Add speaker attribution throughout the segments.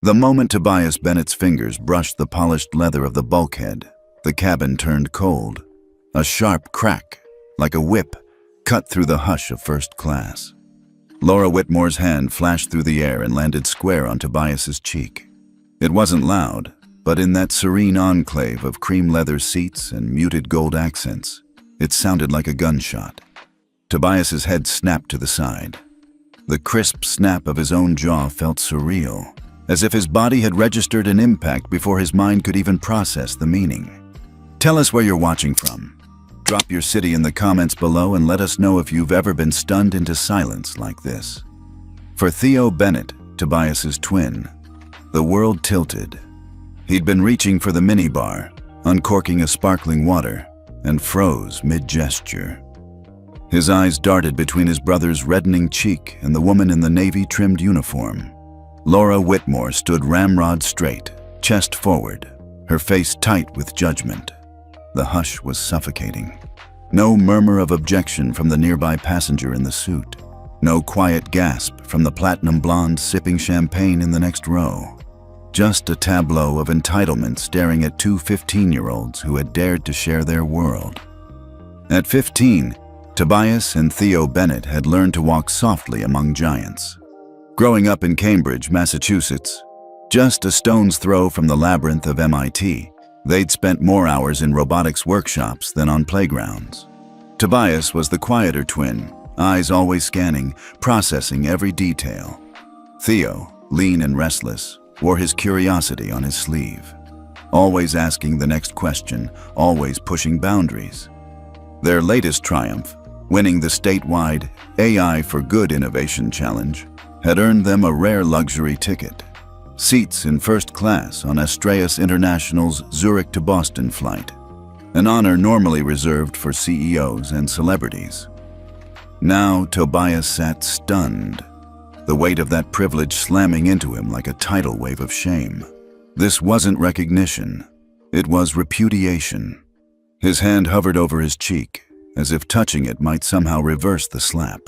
Speaker 1: The moment Tobias Bennett's fingers brushed the polished leather of the bulkhead, the cabin turned cold. A sharp crack, like a whip, cut through the hush of first class. Laura Whitmore's hand flashed through the air and landed square on Tobias's cheek. It wasn't loud, but in that serene enclave of cream leather seats and muted gold accents, it sounded like a gunshot. Tobias's head snapped to the side. The crisp snap of his own jaw felt surreal, as if his body had registered an impact before his mind could even process the meaning. Tell us where you're watching from. Drop your city in the comments below and let us know if you've ever been stunned into silence like this. For Theo Bennett, Tobias's twin, the world tilted. He'd been reaching for the minibar, uncorking a sparkling water, and froze mid-gesture. His eyes darted between his brother's reddening cheek and the woman in the navy-trimmed uniform. Laura Whitmore stood ramrod straight, chest forward, her face tight with judgment. The hush was suffocating. No murmur of objection from the nearby passenger in the suit. No quiet gasp from the platinum blonde sipping champagne in the next row. Just a tableau of entitlement staring at two 15-year-olds who had dared to share their world. At 15, Tobias and Theo Bennett had learned to walk softly among giants. Growing up in Cambridge, Massachusetts, just a stone's throw from the labyrinth of MIT, they'd spent more hours in robotics workshops than on playgrounds. Tobias was the quieter twin, eyes always scanning, processing every detail. Theo, lean and restless, wore his curiosity on his sleeve, always asking the next question, always pushing boundaries. Their latest triumph, winning the statewide AI for Good Innovation Challenge, had earned them a rare luxury ticket. Seats in first class on Astraeus International's Zurich to Boston flight, an honor normally reserved for CEOs and celebrities. Now Tobias sat stunned, the weight of that privilege slamming into him like a tidal wave of shame. This wasn't recognition, it was repudiation. His hand hovered over his cheek, as if touching it might somehow reverse the slap.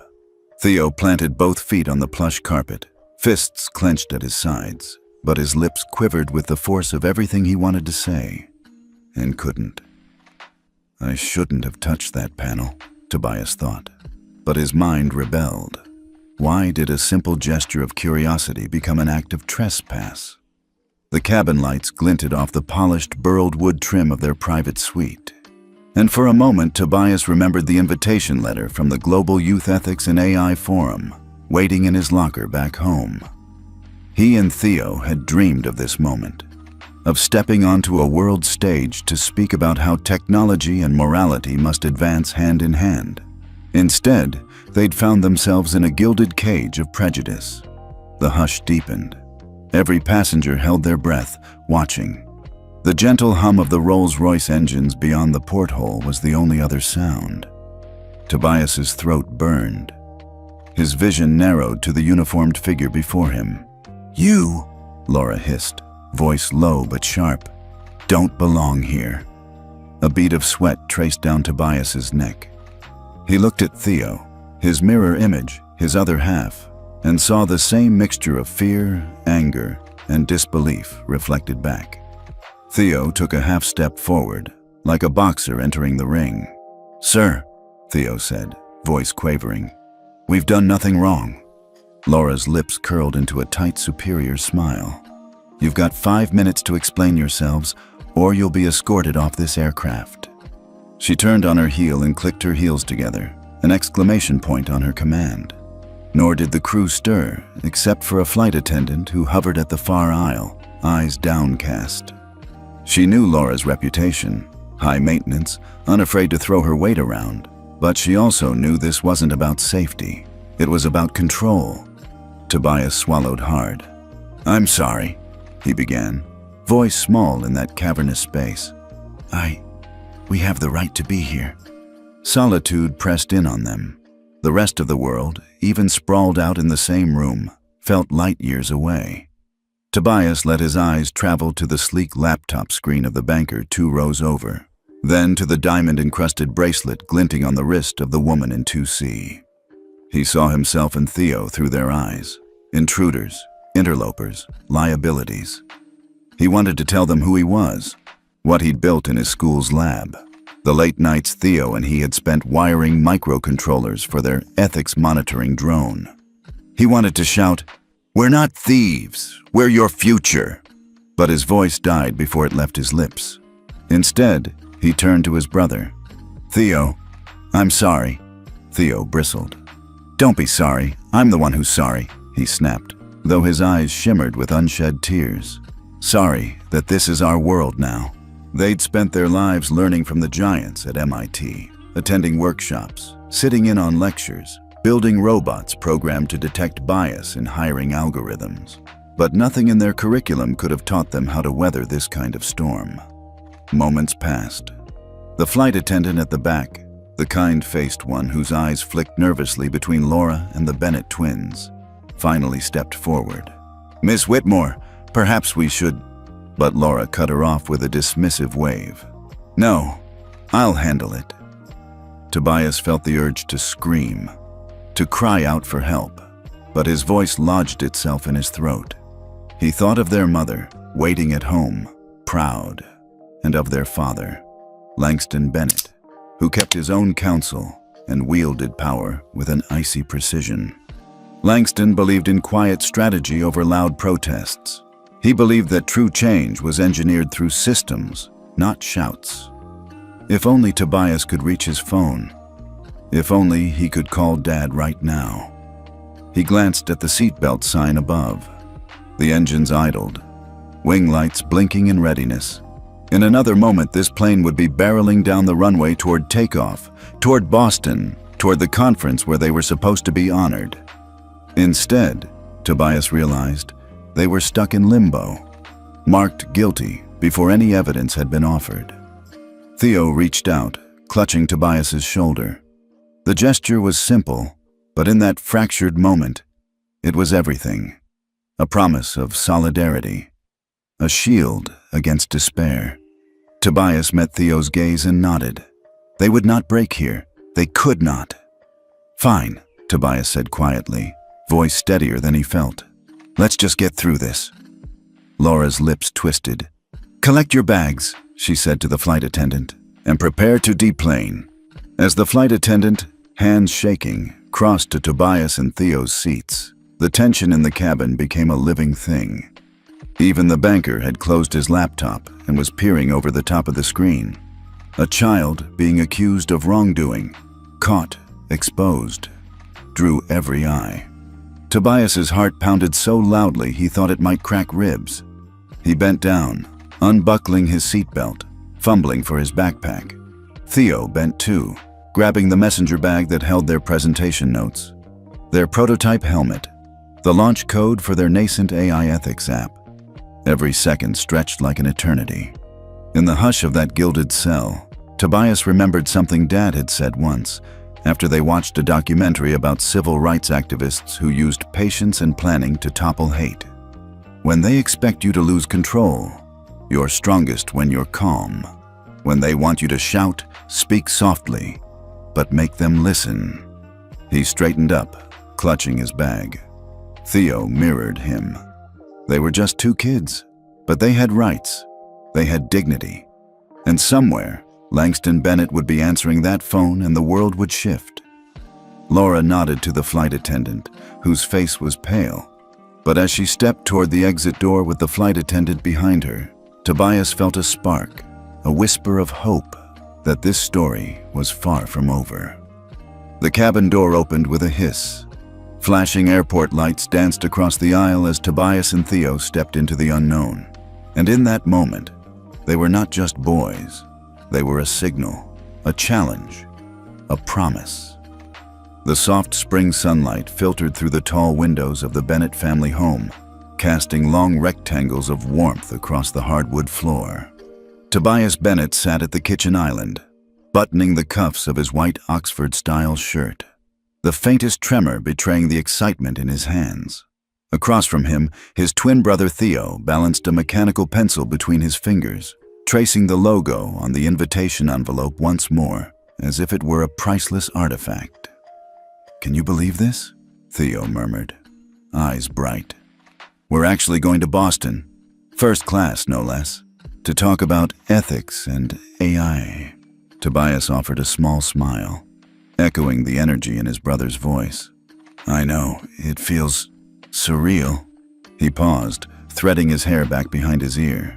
Speaker 1: Theo planted both feet on the plush carpet, fists clenched at his sides, but his lips quivered with the force of everything he wanted to say, and couldn't. I shouldn't have touched that panel, Tobias thought, but his mind rebelled. Why did a simple gesture of curiosity become an act of trespass? The cabin lights glinted off the polished, burled wood trim of their private suite. And for a moment, Tobias remembered the invitation letter from the Global Youth Ethics and AI Forum, waiting in his locker back home. He and Theo had dreamed of this moment, of stepping onto a world stage to speak about how technology and morality must advance hand in hand. Instead, they'd found themselves in a gilded cage of prejudice. The hush deepened. Every passenger held their breath, watching. The gentle hum of the Rolls-Royce engines beyond the porthole was the only other sound. Tobias's throat burned. His vision narrowed to the uniformed figure before him. "You," Laura hissed, voice low but sharp, "don't belong here." A bead of sweat traced down Tobias's neck. He looked at Theo, his mirror image, his other half, and saw the same mixture of fear, anger, and disbelief reflected back. Theo took a half step forward, like a boxer entering the ring. "Sir," Theo said, voice quavering, "we've done nothing wrong." Laura's lips curled into a tight, superior smile. "You've got 5 minutes to explain yourselves, or you'll be escorted off this aircraft." She turned on her heel and clicked her heels together, an exclamation point on her command. Nor did the crew stir, except for a flight attendant who hovered at the far aisle, eyes downcast. She knew Laura's reputation, high maintenance, unafraid to throw her weight around, but she also knew this wasn't about safety. It was about control. Tobias swallowed hard. "I'm sorry," he began, voice small in that cavernous space. We have the right to be here." Solitude pressed in on them. The rest of the world, even sprawled out in the same room, felt light years away. Tobias let his eyes travel to the sleek laptop screen of the banker 2 rows over, then to the diamond-encrusted bracelet glinting on the wrist of the woman in 2C. He saw himself and Theo through their eyes, intruders, interlopers, liabilities. He wanted to tell them who he was, what he'd built in his school's lab. The late nights Theo and he had spent wiring microcontrollers for their ethics monitoring drone. He wanted to shout, "We're not thieves, we're your future." But his voice died before it left his lips. Instead, he turned to his brother. "Theo, I'm sorry." Theo bristled. "Don't be sorry, I'm the one who's sorry," he snapped, though his eyes shimmered with unshed tears. "Sorry that this is our world now." They'd spent their lives learning from the giants at MIT, attending workshops, sitting in on lectures, building robots programmed to detect bias in hiring algorithms. But nothing in their curriculum could have taught them how to weather this kind of storm. Moments passed. The flight attendant at the back, the kind-faced one whose eyes flicked nervously between Laura and the Bennett twins, finally stepped forward. "Miss Whitmore, perhaps we should—" But Laura cut her off with a dismissive wave. "No, I'll handle it." Tobias felt the urge to scream, to cry out for help, but his voice lodged itself in his throat. He thought of their mother, waiting at home, proud, and of their father, Langston Bennett, who kept his own counsel and wielded power with an icy precision. Langston believed in quiet strategy over loud protests. He believed that true change was engineered through systems, not shouts. If only Tobias could reach his phone. If only he could call Dad right now. He glanced at the seatbelt sign above. The engines idled, wing lights blinking in readiness. In another moment, this plane would be barreling down the runway toward takeoff, toward Boston, toward the conference where they were supposed to be honored. Instead, Tobias realized, they were stuck in limbo, marked guilty before any evidence had been offered. Theo reached out, clutching Tobias's shoulder. The gesture was simple, but in that fractured moment, it was everything. A promise of solidarity, a shield against despair. Tobias met Theo's gaze and nodded. They would not break here. They could not. "Fine," Tobias said quietly, voice steadier than he felt. "Let's just get through this." Laura's lips twisted. "Collect your bags," she said to the flight attendant, "and prepare to deplane." As the flight attendant, hands shaking, crossed to Tobias and Theo's seats, the tension in the cabin became a living thing. Even the banker had closed his laptop and was peering over the top of the screen. A child being accused of wrongdoing, caught, exposed, drew every eye. Tobias's heart pounded so loudly he thought it might crack ribs. He bent down, unbuckling his seatbelt, fumbling for his backpack. Theo bent too, grabbing the messenger bag that held their presentation notes, their prototype helmet, the launch code for their nascent AI ethics app. Every second stretched like an eternity. In the hush of that gilded cell, Tobias remembered something Dad had said once, after they watched a documentary about civil rights activists who used patience and planning to topple hate. When they expect you to lose control, you're strongest when you're calm. When they want you to shout, speak softly, but make them listen. He straightened up, clutching his bag. Theo mirrored him. They were just two kids, but they had rights. They had dignity. And somewhere, Langston Bennett would be answering that phone and the world would shift. Laura nodded to the flight attendant, whose face was pale. But as she stepped toward the exit door with the flight attendant behind her, Tobias felt a spark, a whisper of hope that this story was far from over. The cabin door opened with a hiss. Flashing airport lights danced across the aisle as Tobias and Theo stepped into the unknown. And in that moment, they were not just boys. They were a signal, a challenge, a promise. The soft spring sunlight filtered through the tall windows of the Bennett family home, casting long rectangles of warmth across the hardwood floor. Tobias Bennett sat at the kitchen island, buttoning the cuffs of his white Oxford-style shirt, the faintest tremor betraying the excitement in his hands. Across from him, his twin brother Theo balanced a mechanical pencil between his fingers, tracing the logo on the invitation envelope once more, as if it were a priceless artifact. "Can you believe this?" Theo murmured, eyes bright. We're actually going to Boston. First class, no less. To talk about ethics and AI. Tobias offered a small smile, echoing the energy in his brother's voice. I know, it feels surreal. He paused, threading his hair back behind his ear.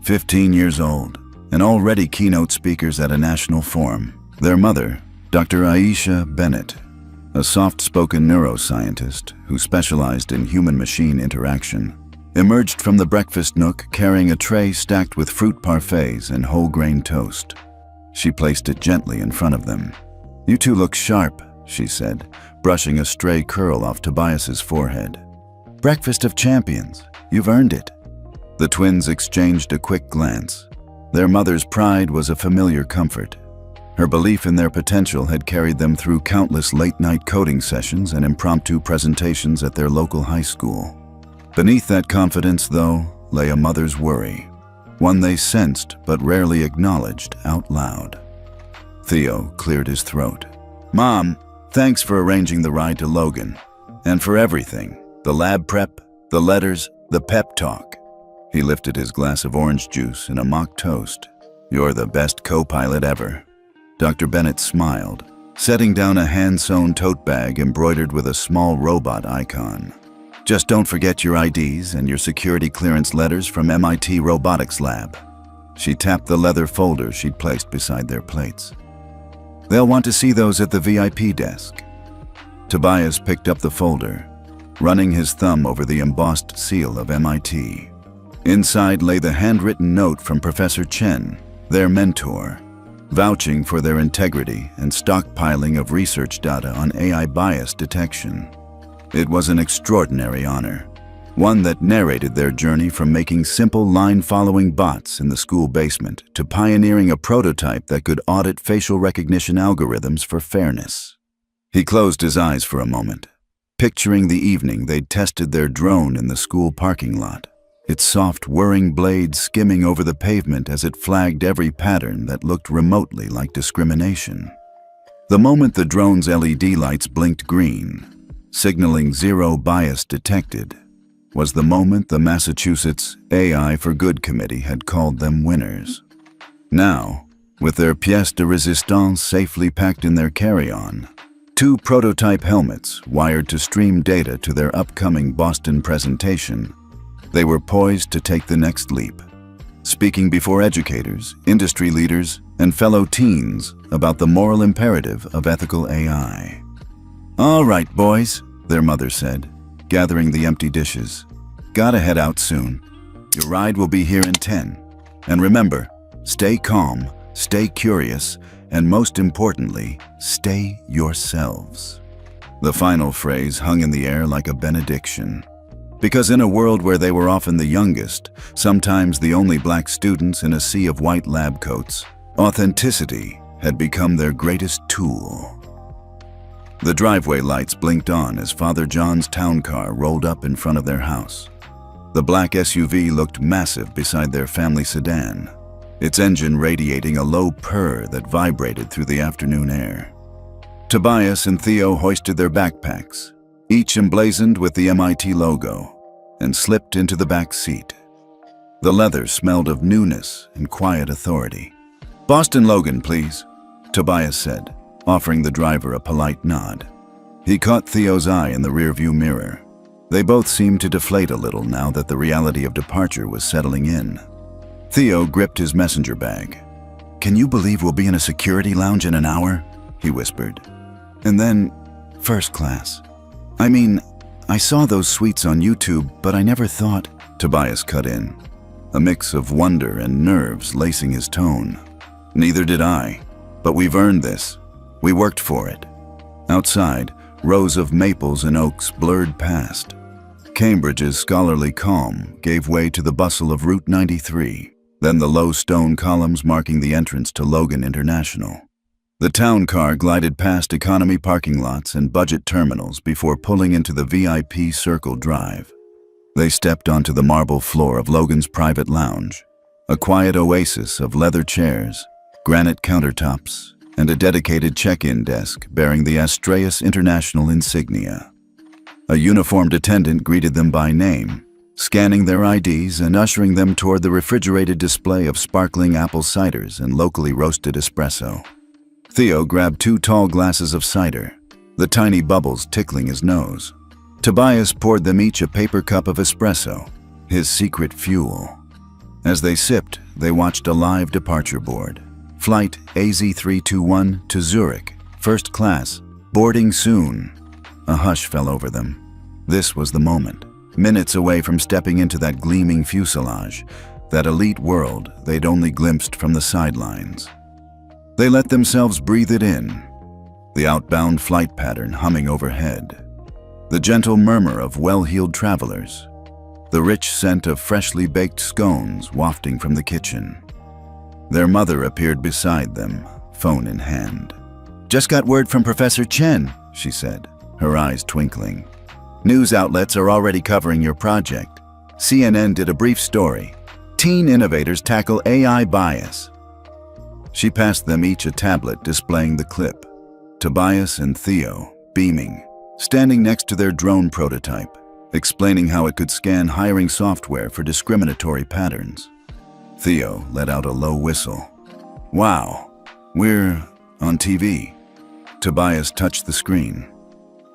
Speaker 1: 15 years old, and already keynote speakers at a national forum. Their mother, Dr. Aisha Bennett, a soft-spoken neuroscientist who specialized in human-machine interaction, emerged from the breakfast nook carrying a tray stacked with fruit parfaits and whole-grain toast. She placed it gently in front of them. You two look sharp, she said, brushing a stray curl off Tobias's forehead. Breakfast of champions. You've earned it. The twins exchanged a quick glance. Their mother's pride was a familiar comfort. Her belief in their potential had carried them through countless late-night coding sessions and impromptu presentations at their local high school. Beneath that confidence, though, lay a mother's worry, one they sensed but rarely acknowledged out loud. Theo cleared his throat. Mom, thanks for arranging the ride to Logan, and for everything. The lab prep, the letters, the pep talk. He lifted his glass of orange juice and a mock toast. You're the best co-pilot ever. Dr. Bennett smiled, setting down a hand-sewn tote bag embroidered with a small robot icon. Just don't forget your IDs and your security clearance letters from MIT Robotics Lab. She tapped the leather folder she'd placed beside their plates. They'll want to see those at the VIP desk. Tobias picked up the folder, running his thumb over the embossed seal of MIT. Inside lay the handwritten note from Professor Chen, their mentor, vouching for their integrity and stockpiling of research data on AI bias detection. It was an extraordinary honor, one that narrated their journey from making simple line-following bots in the school basement to pioneering a prototype that could audit facial recognition algorithms for fairness. He closed his eyes for a moment, picturing the evening they'd tested their drone in the school parking lot, its soft whirring blades skimming over the pavement as it flagged every pattern that looked remotely like discrimination. The moment the drone's LED lights blinked green, signaling zero bias detected, was the moment the Massachusetts AI for Good Committee had called them winners. Now, with their pièce de résistance safely packed in their carry-on, 2 prototype helmets wired to stream data to their upcoming Boston presentation, they were poised to take the next leap, speaking before educators, industry leaders, and fellow teens about the moral imperative of ethical AI. All right, boys, their mother said, gathering the empty dishes. Gotta head out soon. Your ride will be here in 10. And remember, stay calm, stay curious, and most importantly, stay yourselves. The final phrase hung in the air like a benediction. Because in a world where they were often the youngest, sometimes the only black students in a sea of white lab coats, authenticity had become their greatest tool. The driveway lights blinked on as Father John's town car rolled up in front of their house. The black SUV looked massive beside their family sedan, its engine radiating a low purr that vibrated through the afternoon air. Tobias and Theo hoisted their backpacks, each emblazoned with the MIT logo, and slipped into the back seat. The leather smelled of newness and quiet authority. Boston Logan, please, Tobias said, offering the driver a polite nod. He caught Theo's eye in the rearview mirror. They both seemed to deflate a little now that the reality of departure was settling in. Theo gripped his messenger bag. Can you believe we'll be in a security lounge in an hour? He whispered. And then, first class. I mean, I saw those suites on YouTube, but I never thought, Tobias cut in, a mix of wonder and nerves lacing his tone. Neither did I, but we've earned this. We worked for it. Outside, rows of maples and oaks blurred past. Cambridge's scholarly calm gave way to the bustle of Route 93, then the low stone columns marking the entrance to Logan International. The town car glided past economy parking lots and budget terminals before pulling into the VIP Circle Drive. They stepped onto the marble floor of Logan's private lounge, a quiet oasis of leather chairs, granite countertops, and a dedicated check-in desk bearing the Astreus International insignia. A uniformed attendant greeted them by name, scanning their IDs and ushering them toward the refrigerated display of sparkling apple ciders and locally roasted espresso. Theo grabbed 2 tall glasses of cider, the tiny bubbles tickling his nose. Tobias poured them each a paper cup of espresso, his secret fuel. As they sipped, they watched a live departure board. Flight AZ321 to Zurich, first class, boarding soon. A hush fell over them. This was the moment, minutes away from stepping into that gleaming fuselage, that elite world they'd only glimpsed from the sidelines. They let themselves breathe it in, the outbound flight pattern humming overhead, the gentle murmur of well-heeled travelers, the rich scent of freshly baked scones wafting from the kitchen. Their mother appeared beside them, phone in hand. "Just got word from Professor Chen," she said, her eyes twinkling. "News outlets are already covering your project. CNN did a brief story. Teen innovators tackle AI bias." She passed them each a tablet displaying the clip. Tobias and Theo, beaming, standing next to their drone prototype, explaining how it could scan hiring software for discriminatory patterns. Theo let out a low whistle. "Wow, we're on TV." Tobias touched the screen,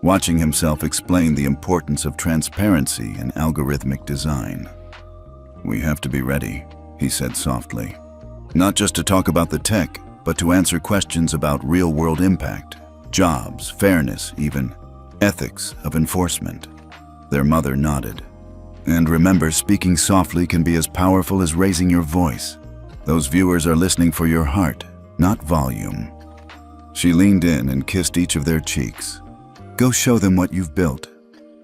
Speaker 1: watching himself explain the importance of transparency in algorithmic design. "We have to be ready," he said softly. "Not just to talk about the tech, but to answer questions about real-world impact, jobs, fairness, even ethics of enforcement." Their mother nodded. "And remember, speaking softly can be as powerful as raising your voice. Those viewers are listening for your heart, not volume." She leaned in and kissed each of their cheeks. "Go show them what you've built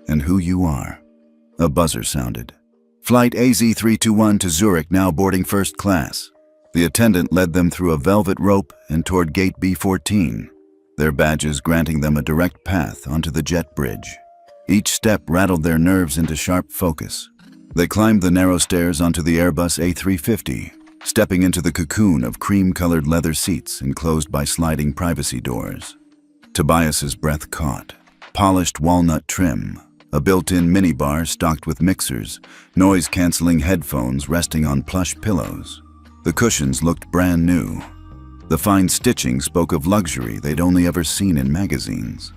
Speaker 1: and who you are." A buzzer sounded. "Flight AZ321 to Zurich now boarding first class." The attendant led them through a velvet rope and toward gate B14, their badges granting them a direct path onto the jet bridge. Each step rattled their nerves into sharp focus. They climbed the narrow stairs onto the Airbus A350, stepping into the cocoon of cream-colored leather seats enclosed by sliding privacy doors. Tobias's breath caught. Polished walnut trim, a built-in minibar stocked with mixers, noise-canceling headphones resting on plush pillows. The cushions looked brand new. The fine stitching spoke of luxury they'd only ever seen in magazines.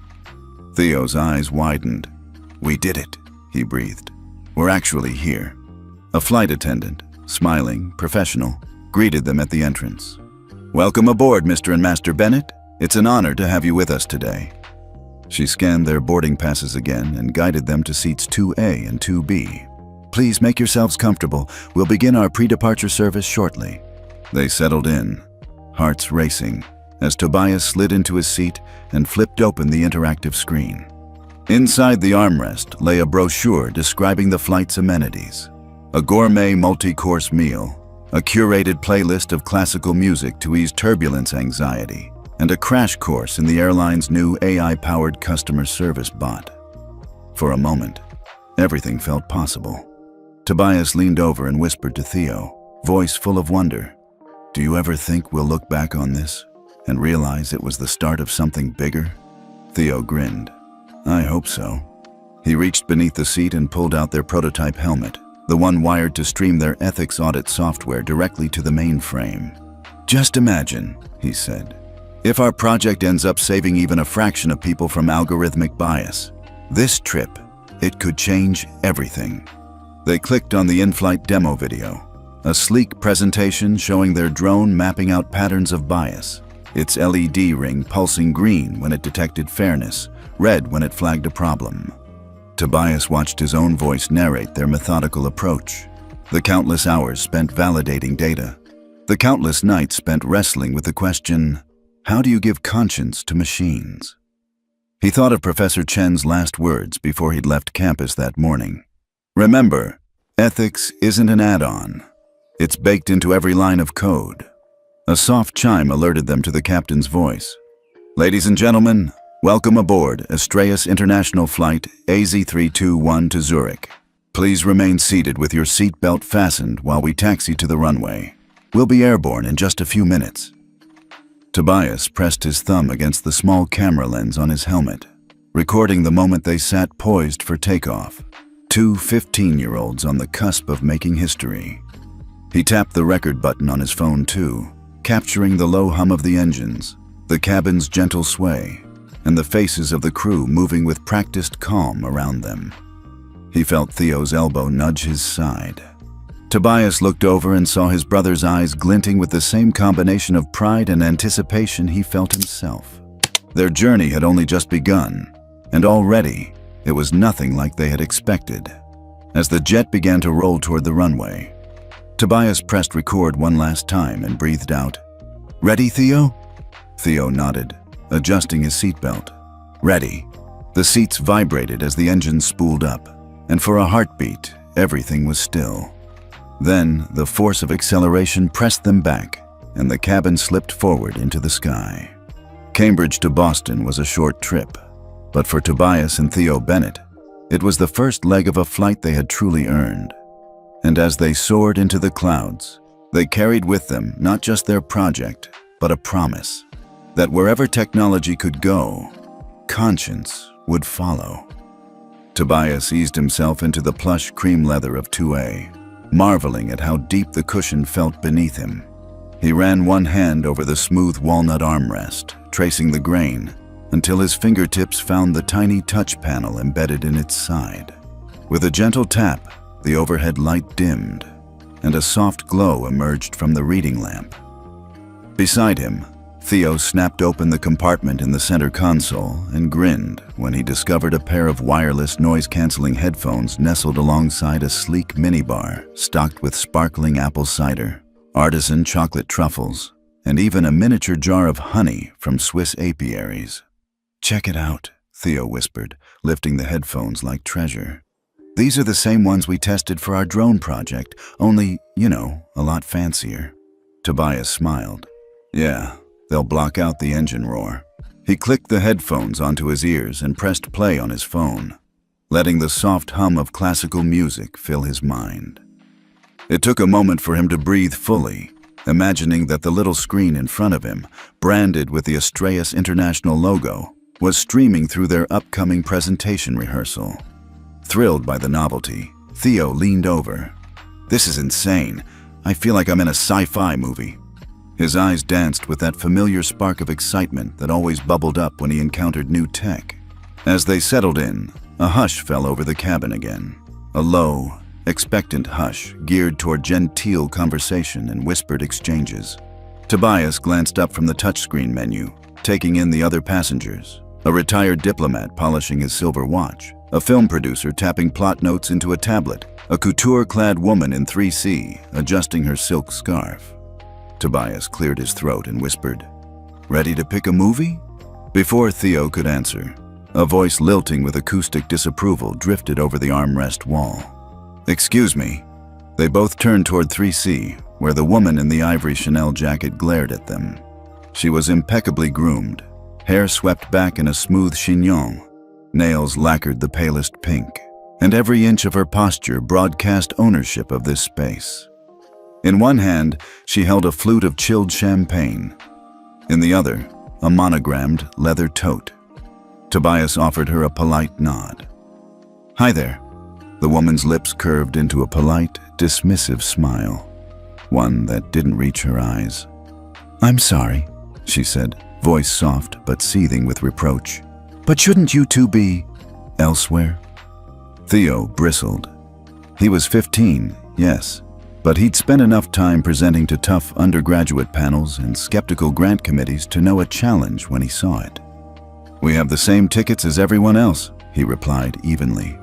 Speaker 1: Theo's eyes widened. "We did it," he breathed. "We're actually here." A flight attendant, smiling, professional, greeted them at the entrance. "Welcome aboard, Mr. and Master Bennett. It's an honor to have you with us today." She scanned their boarding passes again and guided them to seats 2A and 2B. "Please make yourselves comfortable. We'll begin our pre-departure service shortly." They settled in, hearts racing, as Tobias slid into his seat and flipped open the interactive screen. Inside the armrest lay a brochure describing the flight's amenities. A gourmet multi-course meal, a curated playlist of classical music to ease turbulence anxiety, and a crash course in the airline's new AI-powered customer service bot. For a moment, everything felt possible. Tobias leaned over and whispered to Theo, voice full of wonder, "Do you ever think we'll look back on this and realize it was the start of something bigger?" Theo grinned. "I hope so." He reached beneath the seat and pulled out their prototype helmet, the one wired to stream their ethics audit software directly to the mainframe. "Just imagine," he said, "if our project ends up saving even a fraction of people from algorithmic bias. This trip, it could change everything." They clicked on the in-flight demo video, a sleek presentation showing their drone mapping out patterns of bias, its LED ring pulsing green when it detected fairness, red when it flagged a problem. Tobias watched his own voice narrate their methodical approach. The countless hours spent validating data. The countless nights spent wrestling with the question, how do you give conscience to machines? He thought of Professor Chen's last words before he'd left campus that morning. "Remember, ethics isn't an add-on. It's baked into every line of code." A soft chime alerted them to the captain's voice. "Ladies and gentlemen, welcome aboard Astraeus International Flight AZ321 to Zurich. Please remain seated with your seatbelt fastened while we taxi to the runway. We'll be airborne in just a few minutes." Tobias pressed his thumb against the small camera lens on his helmet, recording the moment they sat poised for takeoff. Two 15-year-olds on the cusp of making history. He tapped the record button on his phone too, capturing the low hum of the engines, the cabin's gentle sway, and the faces of the crew moving with practiced calm around them. He felt Theo's elbow nudge his side. Tobias looked over and saw his brother's eyes glinting with the same combination of pride and anticipation he felt himself. Their journey had only just begun, and already it was nothing like they had expected. As the jet began to roll toward the runway, Tobias pressed record one last time and breathed out, "Ready, Theo?" Theo nodded, adjusting his seatbelt. "Ready." The seats vibrated as the engine spooled up, and for a heartbeat, everything was still. Then, the force of acceleration pressed them back, and the cabin slipped forward into the sky. Cambridge to Boston was a short trip, but for Tobias and Theo Bennett, it was the first leg of a flight they had truly earned. And as they soared into the clouds, they carried with them not just their project, but a promise that wherever technology could go, conscience would follow. Tobias eased himself into the plush cream leather of 2A, marveling at how deep the cushion felt beneath him. He ran one hand over the smooth walnut armrest, tracing the grain, until his fingertips found the tiny touch panel embedded in its side. With a gentle tap, the overhead light dimmed, and a soft glow emerged from the reading lamp. Beside him, Theo snapped open the compartment in the center console and grinned when he discovered a pair of wireless noise-canceling headphones nestled alongside a sleek minibar stocked with sparkling apple cider, artisan chocolate truffles, and even a miniature jar of honey from Swiss apiaries. "Check it out," Theo whispered, lifting the headphones like treasure. "These are the same ones we tested for our drone project, only, a lot fancier." Tobias smiled. "Yeah, they'll block out the engine roar." He clicked the headphones onto his ears and pressed play on his phone, letting the soft hum of classical music fill his mind. It took a moment for him to breathe fully, imagining that the little screen in front of him, branded with the Astraeus International logo, was streaming through their upcoming presentation rehearsal. Thrilled by the novelty, Theo leaned over. "This is insane. I feel like I'm in a sci-fi movie." His eyes danced with that familiar spark of excitement that always bubbled up when he encountered new tech. As they settled in, a hush fell over the cabin again. A low, expectant hush geared toward genteel conversation and whispered exchanges. Tobias glanced up from the touchscreen menu, taking in the other passengers. A retired diplomat polishing his silver watch, a film producer tapping plot notes into a tablet, a couture-clad woman in 3C adjusting her silk scarf. Tobias cleared his throat and whispered, "Ready to pick a movie?" Before Theo could answer, a voice lilting with acoustic disapproval drifted over the armrest wall. "Excuse me." They both turned toward 3C, where the woman in the ivory Chanel jacket glared at them. She was impeccably groomed, hair swept back in a smooth chignon, nails lacquered the palest pink, and every inch of her posture broadcast ownership of this space. In one hand, she held a flute of chilled champagne. In the other, a monogrammed leather tote. Tobias offered her a polite nod. "Hi there." The woman's lips curved into a polite, dismissive smile, one that didn't reach her eyes. "I'm sorry," she said, voice soft but seething with reproach. "But shouldn't you two be elsewhere?" Theo bristled. He was 15, yes, but he'd spent enough time presenting to tough undergraduate panels and skeptical grant committees to know a challenge when he saw it. "We have the same tickets as everyone else," he replied evenly.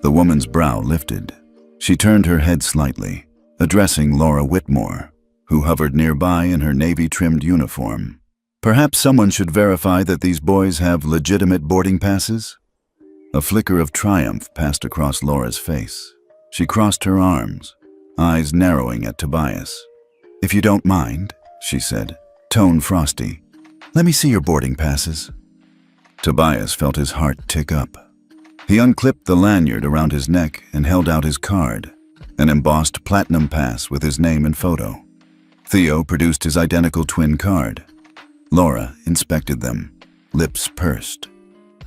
Speaker 1: The woman's brow lifted. She turned her head slightly, addressing Laura Whitmore, who hovered nearby in her navy-trimmed uniform. "Perhaps someone should verify that these boys have legitimate boarding passes?" A flicker of triumph passed across Laura's face. She crossed her arms, eyes narrowing at Tobias. "If you don't mind," she said, tone frosty, "let me see your boarding passes." Tobias felt his heart tick up. He unclipped the lanyard around his neck and held out his card, an embossed platinum pass with his name and photo. Theo produced his identical twin card. Laura inspected them, lips pursed.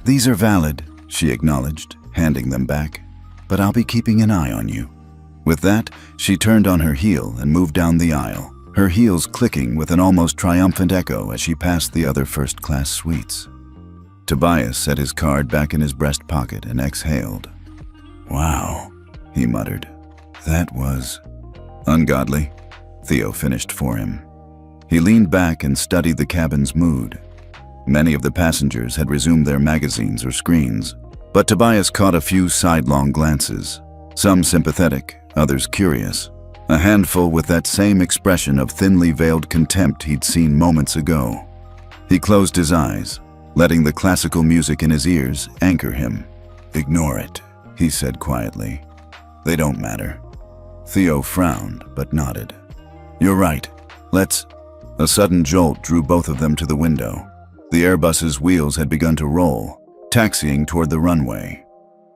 Speaker 1: "These are valid," she acknowledged, handing them back. but I'll be keeping an eye on you." With that, she turned on her heel and moved down the aisle, her heels clicking with an almost triumphant echo as she passed the other first-class suites. Tobias set his card back in his breast pocket and exhaled. "Wow," he muttered. "That was ungodly," Theo finished for him. He leaned back and studied the cabin's mood. Many of the passengers had resumed their magazines or screens, but Tobias caught a few sidelong glances, some sympathetic, others curious, a handful with that same expression of thinly veiled contempt he'd seen moments ago. He closed his eyes, letting the classical music in his ears anchor him. "Ignore it," he said quietly. "They don't matter." Theo frowned, but nodded. "You're right. Let's—" A sudden jolt drew both of them to the window. The Airbus's wheels had begun to roll, taxiing toward the runway.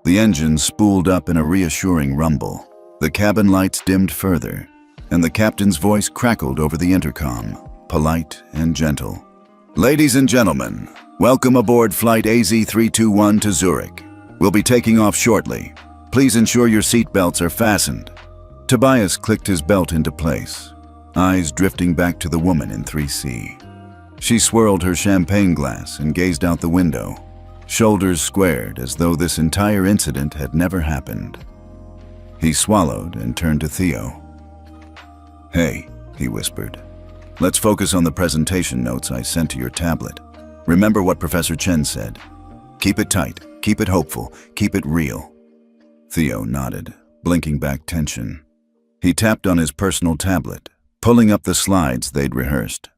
Speaker 1: The engine spooled up in a reassuring rumble. The cabin lights dimmed further, and the captain's voice crackled over the intercom, polite and gentle. "Ladies and gentlemen, welcome aboard Flight AZ321 to Zurich. We'll be taking off shortly. Please ensure your seat belts are fastened." Tobias clicked his belt into place, eyes drifting back to the woman in 3C. She swirled her champagne glass and gazed out the window, shoulders squared as though this entire incident had never happened. He swallowed and turned to Theo. "Hey," he whispered. "Let's focus on the presentation notes I sent to your tablet. Remember what Professor Chen said. Keep it tight, keep it hopeful, keep it real." Theo nodded, blinking back tension. He tapped on his personal tablet, pulling up the slides they'd rehearsed.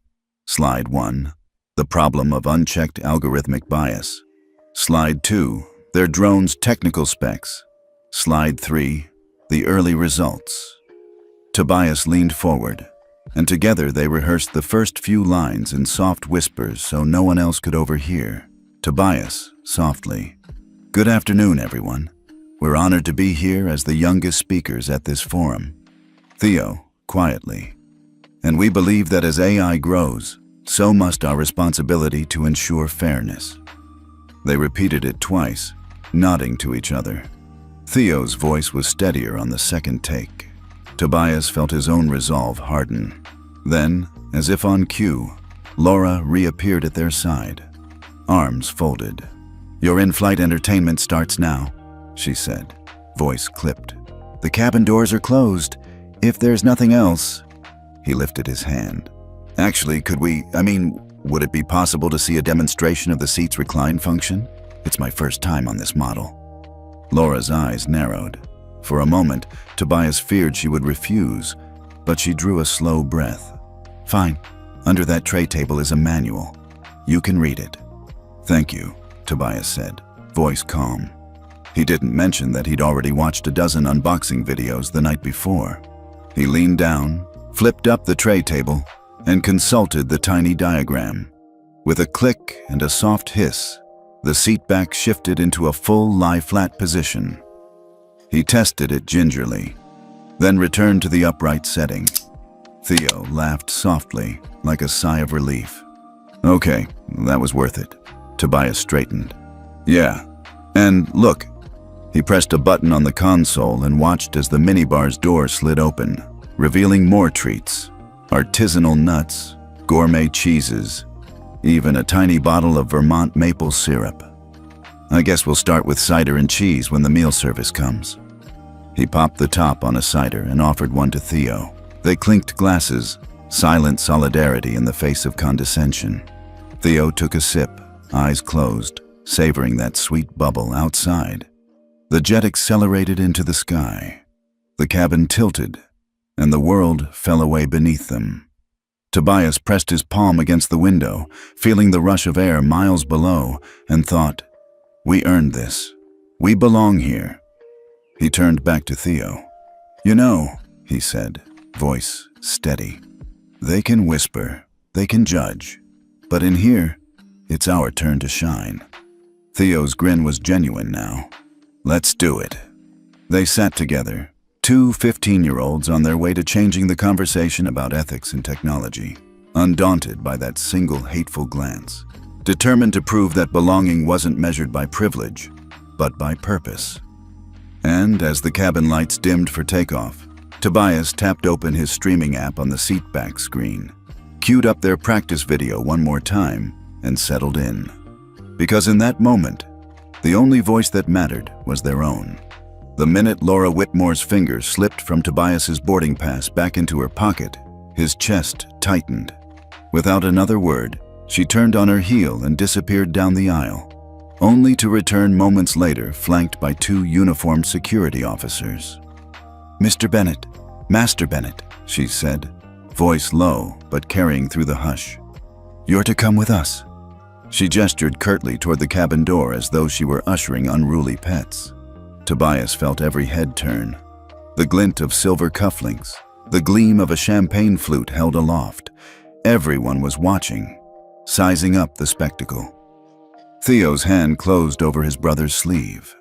Speaker 1: Slide 1, the problem of unchecked algorithmic bias. Slide 2, their drone's technical specs. Slide 3, the early results. Tobias leaned forward, and together they rehearsed the first few lines in soft whispers so no one else could overhear. Tobias, softly. "Good afternoon, everyone. We're honored to be here as the youngest speakers at this forum." Theo, quietly. "And we believe that as AI grows, so must our responsibility to ensure fairness." They repeated it twice, nodding to each other. Theo's voice was steadier on the second take. Tobias felt his own resolve harden. Then, as if on cue, Laura reappeared at their side, arms folded. "Your in-flight entertainment starts now," she said, voice clipped. "The cabin doors are closed. If there's nothing else—" He lifted his hand. "Actually, would it be possible to see a demonstration of the seat's recline function? It's my first time on this model." Laura's eyes narrowed. For a moment, Tobias feared she would refuse, but she drew a slow breath. "Fine. Under that tray table is a manual. You can read it." "Thank you," Tobias said, voice calm. He didn't mention that he'd already watched a dozen unboxing videos the night before. He leaned down, flipped up the tray table, and consulted the tiny diagram. With a click and a soft hiss, the seat back shifted into a full lie-flat position. He tested it gingerly, then returned to the upright setting. Theo laughed softly, like a sigh of relief. "Okay, that was worth it." Tobias straightened. "Yeah, and look." He pressed a button on the console and watched as the minibar's door slid open, revealing more treats. Artisanal nuts, gourmet cheeses, even a tiny bottle of Vermont maple syrup. "I guess we'll start with cider and cheese when the meal service comes." He popped the top on a cider and offered one to Theo. They clinked glasses, silent solidarity in the face of condescension. Theo took a sip, eyes closed, savoring that sweet bubble outside. The jet accelerated into the sky. The cabin tilted, and the world fell away beneath them. Tobias pressed his palm against the window, feeling the rush of air miles below, and thought, "We earned this. We belong here." He turned back to Theo. "You know," he said, voice steady, "they can whisper, they can judge, but in here, it's our turn to shine." Theo's grin was genuine now. "Let's do it." They sat together, two 15-year-olds on their way to changing the conversation about ethics and technology, undaunted by that single hateful glance, determined to prove that belonging wasn't measured by privilege, but by purpose. And as the cabin lights dimmed for takeoff, Tobias tapped open his streaming app on the seatback screen, queued up their practice video one more time, and settled in. Because in that moment, the only voice that mattered was their own. The minute Laura Whitmore's fingers slipped from Tobias's boarding pass back into her pocket, his chest tightened. Without another word, she turned on her heel and disappeared down the aisle, only to return moments later flanked by two uniformed security officers. "Mr. Bennett, Master Bennett," she said, voice low but carrying through the hush. "You're to come with us." She gestured curtly toward the cabin door as though she were ushering unruly pets. Tobias felt every head turn. The glint of silver cufflinks, the gleam of a champagne flute held aloft. Everyone was watching, sizing up the spectacle. Theo's hand closed over his brother's sleeve.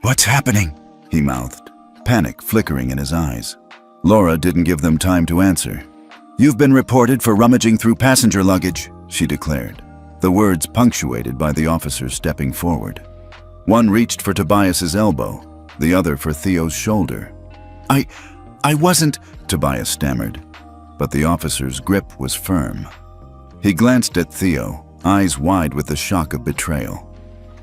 Speaker 1: "What's happening?" he mouthed, panic flickering in his eyes. Laura didn't give them time to answer. "You've been reported for rummaging through passenger luggage," she declared, the words punctuated by the officers stepping forward. One reached for Tobias's elbow, the other for Theo's shoulder. I wasn't," Tobias stammered, but the officer's grip was firm. He glanced at Theo, eyes wide with the shock of betrayal.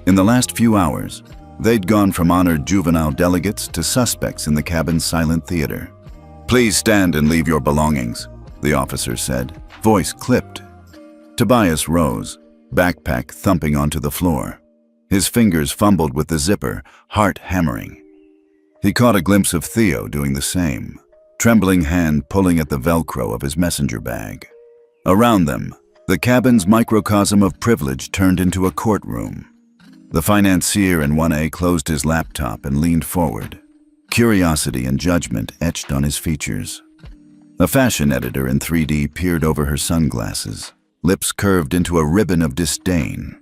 Speaker 1: In the last few hours, they'd gone from honored juvenile delegates to suspects in the cabin's silent theater. "Please stand and leave your belongings," the officer said, voice clipped. Tobias rose, backpack thumping onto the floor. His fingers fumbled with the zipper, heart hammering. He caught a glimpse of Theo doing the same, trembling hand pulling at the Velcro of his messenger bag. Around them, the cabin's microcosm of privilege turned into a courtroom. The financier in 1A closed his laptop and leaned forward, curiosity and judgment etched on his features. A fashion editor in 3D peered over her sunglasses, lips curved into a ribbon of disdain.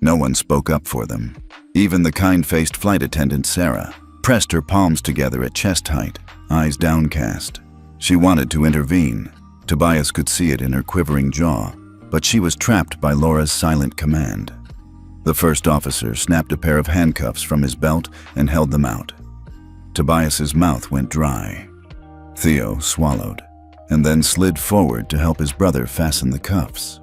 Speaker 1: No one spoke up for them. Even the kind-faced flight attendant, Sarah, pressed her palms together at chest height, eyes downcast. She wanted to intervene. Tobias could see it in her quivering jaw, but she was trapped by Laura's silent command. The first officer snapped a pair of handcuffs from his belt and held them out. Tobias's mouth went dry. Theo swallowed, and then slid forward to help his brother fasten the cuffs.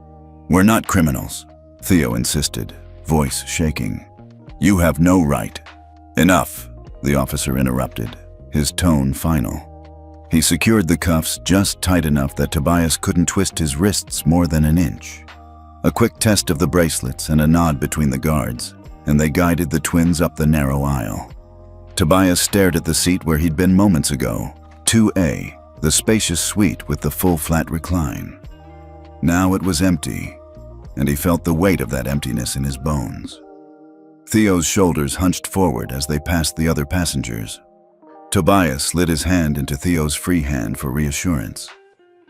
Speaker 1: "We're not criminals," Theo insisted, voice shaking. "You have no right." "Enough," the officer interrupted, his tone final. He secured the cuffs just tight enough that Tobias couldn't twist his wrists more than an inch. A quick test of the bracelets and a nod between the guards, and they guided the twins up the narrow aisle. Tobias stared at the seat where he'd been moments ago, 2A, the spacious suite with the full flat recline. Now it was empty, and he felt the weight of that emptiness in his bones. Theo's shoulders hunched forward as they passed the other passengers. Tobias slid his hand into Theo's free hand for reassurance.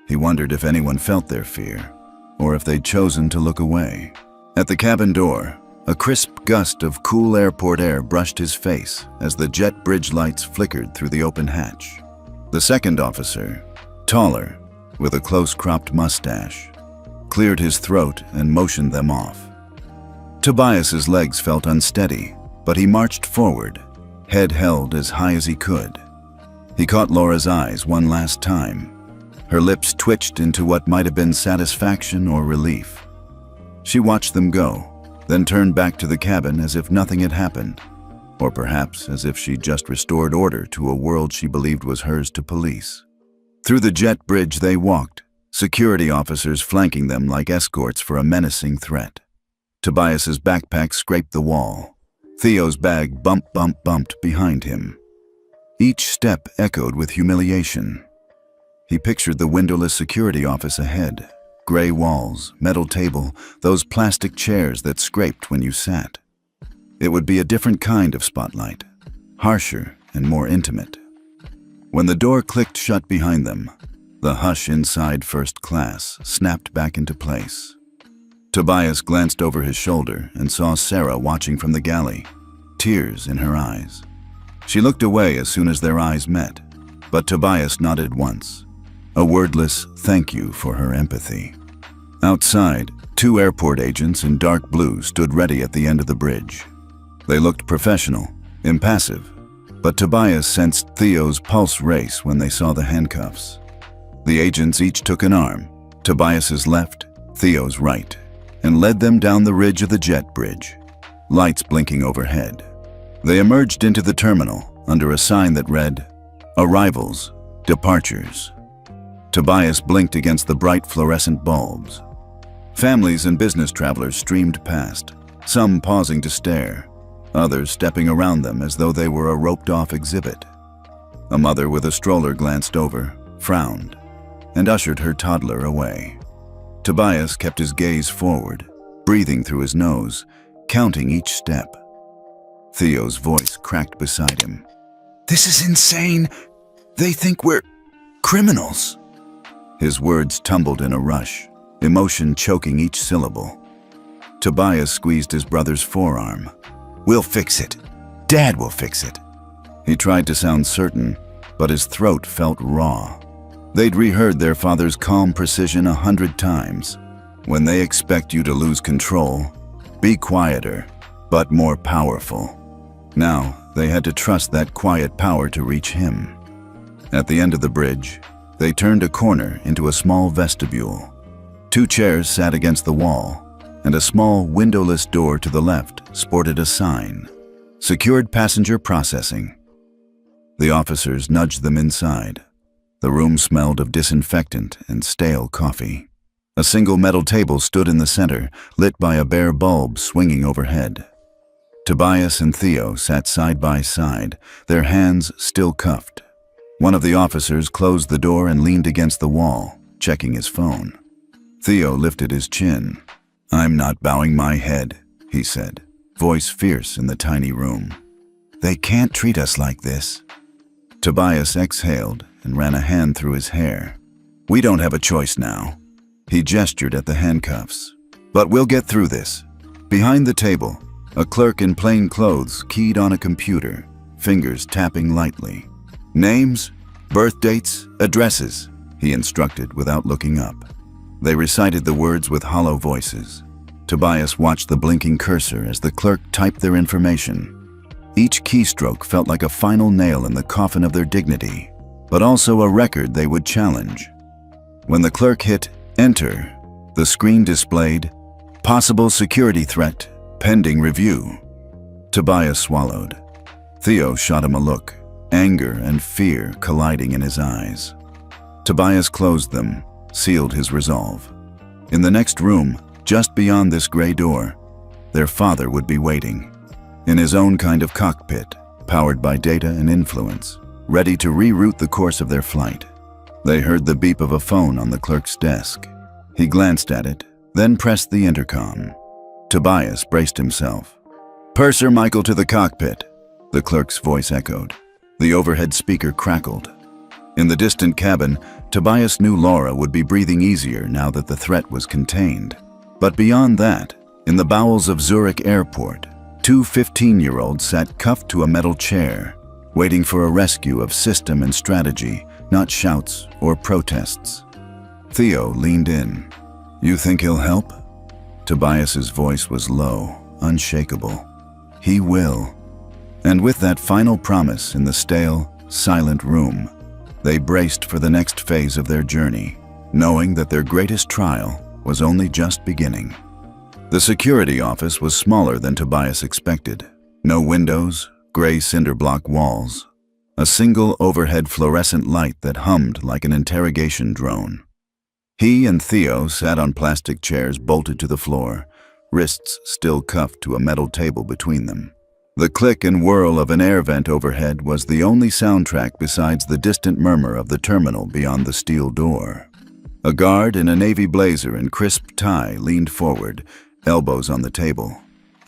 Speaker 1: He wondered if anyone felt their fear, or if they'd chosen to look away. At the cabin door, a crisp gust of cool airport air brushed his face as the jet bridge lights flickered through the open hatch. The second officer, taller, with a close-cropped mustache, cleared his throat and motioned them off. Tobias's legs felt unsteady, but he marched forward, head held as high as he could. He caught Laura's eyes one last time. Her lips twitched into what might have been satisfaction or relief. She watched them go, then turned back to the cabin as if nothing had happened, or perhaps as if she'd just restored order to a world she believed was hers to police. Through the jet bridge they walked, security officers flanking them like escorts for a menacing threat. Tobias's backpack scraped the wall. Theo's bag bumped behind him. Each step echoed with humiliation. He pictured the windowless security office ahead, gray walls, metal table, those plastic chairs that scraped when you sat. It would be a different kind of spotlight, harsher and more intimate. When the door clicked shut behind them, the hush inside first class snapped back into place. Tobias glanced over his shoulder and saw Sarah watching from the galley, tears in her eyes. She looked away as soon as their eyes met, but Tobias nodded once, a wordless thank you for her empathy. Outside, two airport agents in dark blue stood ready at the end of the bridge. They looked professional, impassive, but Tobias sensed Theo's pulse race when they saw the handcuffs. The agents each took an arm, Tobias's left, Theo's right, and led them down the ridge of the jet bridge, lights blinking overhead. They emerged into the terminal under a sign that read, "Arrivals, Departures." Tobias blinked against the bright fluorescent bulbs. Families and business travelers streamed past, some pausing to stare, others stepping around them as though they were a roped-off exhibit. A mother with a stroller glanced over, frowned, and ushered her toddler away. Tobias kept his gaze forward, breathing through his nose, counting each step. Theo's voice cracked beside him. "This is insane! They think we're criminals!" His words tumbled in a rush, emotion choking each syllable. Tobias squeezed his brother's forearm. "We'll fix it. Dad will fix it." He tried to sound certain, but his throat felt raw. They'd reheard their father's calm precision 100 times. When they expect you to lose control, be quieter, but more powerful. Now, they had to trust that quiet power to reach him. At the end of the bridge, they turned a corner into a small vestibule. 2 chairs sat against the wall, and a small windowless door to the left sported a sign, "Secured Passenger Processing." The officers nudged them inside. The room smelled of disinfectant and stale coffee. A single metal table stood in the center, lit by a bare bulb swinging overhead. Tobias and Theo sat side by side, their hands still cuffed. One of the officers closed the door and leaned against the wall, checking his phone. Theo lifted his chin. "I'm not bowing my head," he said, voice fierce in the tiny room. "They can't treat us like this." Tobias exhaled and ran a hand through his hair. "We don't have a choice now." He gestured at the handcuffs. "But we'll get through this." Behind the table, a clerk in plain clothes keyed on a computer, fingers tapping lightly. "Names, birth dates, addresses," he instructed without looking up. They recited the words with hollow voices. Tobias watched the blinking cursor as the clerk typed their information. Each keystroke felt like a final nail in the coffin of their dignity, but also a record they would challenge. When the clerk hit Enter, the screen displayed, "Possible security threat, pending review." Tobias swallowed. Theo shot him a look, anger and fear colliding in his eyes. Tobias closed them, sealed his resolve. In the next room, just beyond this gray door, their father would be waiting. In his own kind of cockpit, powered by data and influence, ready to reroute the course of their flight. They heard the beep of a phone on the clerk's desk. He glanced at it, then pressed the intercom. Tobias braced himself. "Purser Michael to the cockpit," the clerk's voice echoed. The overhead speaker crackled. In the distant cabin, Tobias knew Laura would be breathing easier now that the threat was contained. But beyond that, in the bowels of Zurich Airport, 2 15-year-olds sat cuffed to a metal chair, waiting for a rescue of system and strategy, not shouts or protests. Theo leaned in. "You think he'll help?" Tobias's voice was low, unshakable. "He will." And with that final promise in the stale, silent room, they braced for the next phase of their journey, knowing that their greatest trial was only just beginning. The security office was smaller than Tobias expected. No windows, gray cinder block walls. A single overhead fluorescent light that hummed like an interrogation drone. He and Theo sat on plastic chairs bolted to the floor, wrists still cuffed to a metal table between them. The click and whirl of an air vent overhead was the only soundtrack besides the distant murmur of the terminal beyond the steel door. A guard in a navy blazer and crisp tie leaned forward, elbows on the table,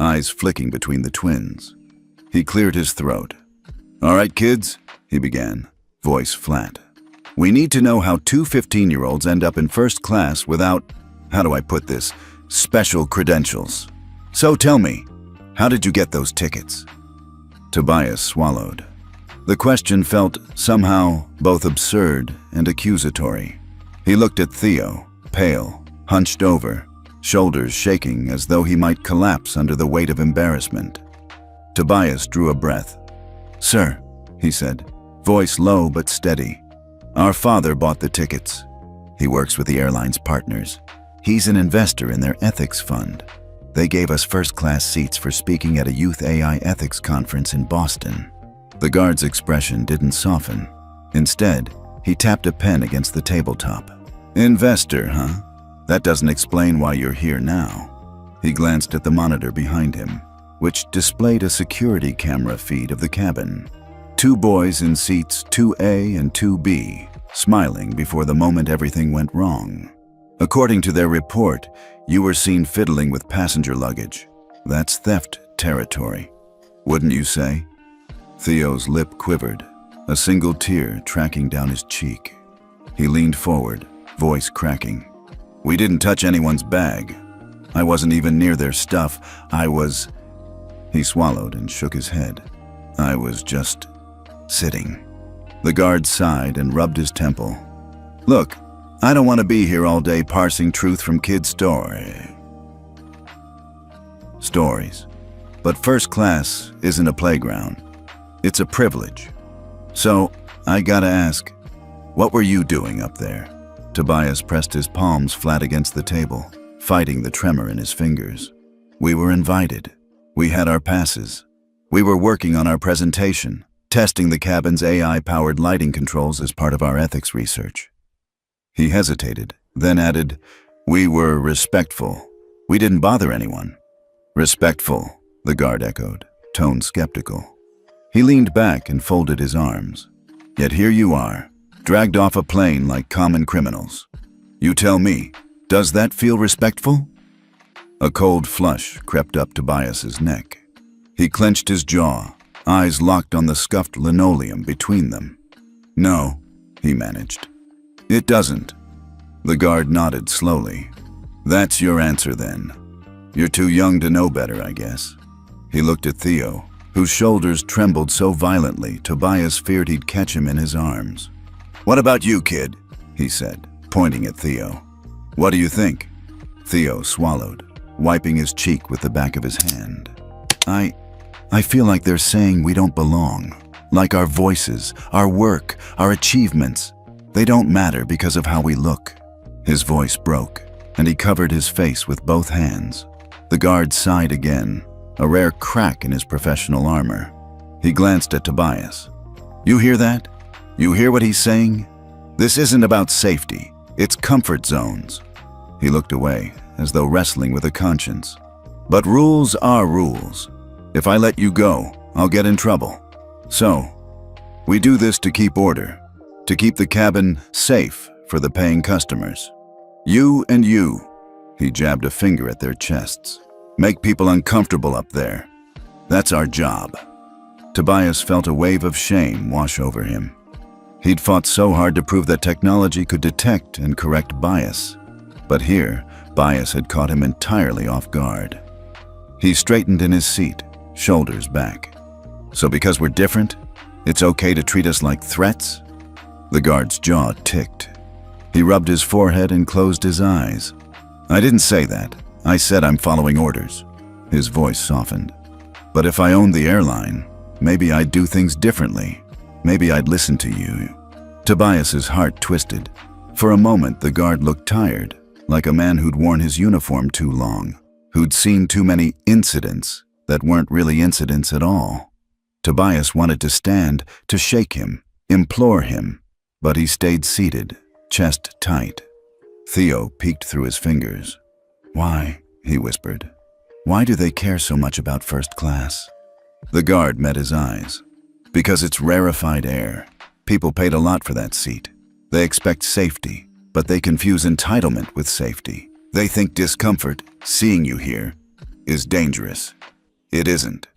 Speaker 1: eyes flicking between the twins. He cleared his throat. "All right, kids," he began, voice flat. "We need to know how 2 15-year-olds end up in first class without, how do I put this, special credentials. So tell me, how did you get those tickets?" Tobias swallowed. The question felt somehow both absurd and accusatory. He looked at Theo, pale, hunched over, shoulders shaking as though he might collapse under the weight of embarrassment. Tobias drew a breath. "Sir, he said, voice low but steady. Our father bought the tickets. He works with the airline's partners. He's an investor in their ethics fund. They gave us first-class seats for speaking at a youth AI ethics conference in Boston. The guard's expression didn't soften. Instead, he tapped a pen against the tabletop. Investor, huh? That doesn't explain why you're here now. He glanced at the monitor behind him, which displayed a security camera feed of the cabin. 2 boys in seats 2A and 2B, smiling before the moment everything went wrong. According to their report, you were seen fiddling with passenger luggage. That's theft territory. Wouldn't you say? Theo's lip quivered, a single tear tracking down his cheek. He leaned forward, voice cracking. We didn't touch anyone's bag. I wasn't even near their stuff. He swallowed and shook his head. I was just sitting. The guard sighed and rubbed his temple. Look, I don't want to be here all day parsing truth from kids' stories. But first class isn't a playground. It's a privilege. So, I gotta ask, what were you doing up there? Tobias pressed his palms flat against the table, fighting the tremor in his fingers. We were invited. We had our passes. We were working on our presentation, testing the cabin's AI-powered lighting controls as part of our ethics research. He hesitated, then added, we were respectful. We didn't bother anyone. Respectful, the guard echoed, tone skeptical. He leaned back and folded his arms. Yet here you are, dragged off a plane like common criminals. You tell me, does that feel respectful? A cold flush crept up Tobias's neck. He clenched his jaw, eyes locked on the scuffed linoleum between them. No, he managed. It doesn't. The guard nodded slowly. That's your answer then. You're too young to know better, I guess. He looked at Theo, whose shoulders trembled so violently Tobias feared he'd catch him in his arms. What about you, kid? He said, pointing at Theo. What do you think? Theo swallowed, wiping his cheek with the back of his hand. I feel like they're saying we don't belong. Like our voices, our work, our achievements. They don't matter because of how we look. His voice broke, and he covered his face with both hands. The guard sighed again, a rare crack in his professional armor. He glanced at Tobias. You hear that? You hear what he's saying? This isn't about safety. It's comfort zones. He looked away, as though wrestling with a conscience. But rules are rules. If I let you go, I'll get in trouble. So, we do this to keep order, to keep the cabin safe for the paying customers. You and you, he jabbed a finger at their chests, make people uncomfortable up there. That's our job. Tobias felt a wave of shame wash over him. He'd fought so hard to prove that technology could detect and correct bias. But here, bias had caught him entirely off guard. He straightened in his seat, shoulders back. So because we're different, it's okay to treat us like threats? The guard's jaw ticked. He rubbed his forehead and closed his eyes. I didn't say that. I said I'm following orders. His voice softened. But if I owned the airline, maybe I'd do things differently. Maybe I'd listen to you. Tobias's heart twisted. For a moment, the guard looked tired, like a man who'd worn his uniform too long, who'd seen too many incidents that weren't really incidents at all. Tobias wanted to stand, to shake him, implore him, but he stayed seated, chest tight. Theo peeked through his fingers. Why? He whispered. Why do they care so much about first class? The guard met his eyes. Because it's rarefied air. People paid a lot for that seat. They expect safety, but they confuse entitlement with safety. They think discomfort, seeing you here, is dangerous. It isn't.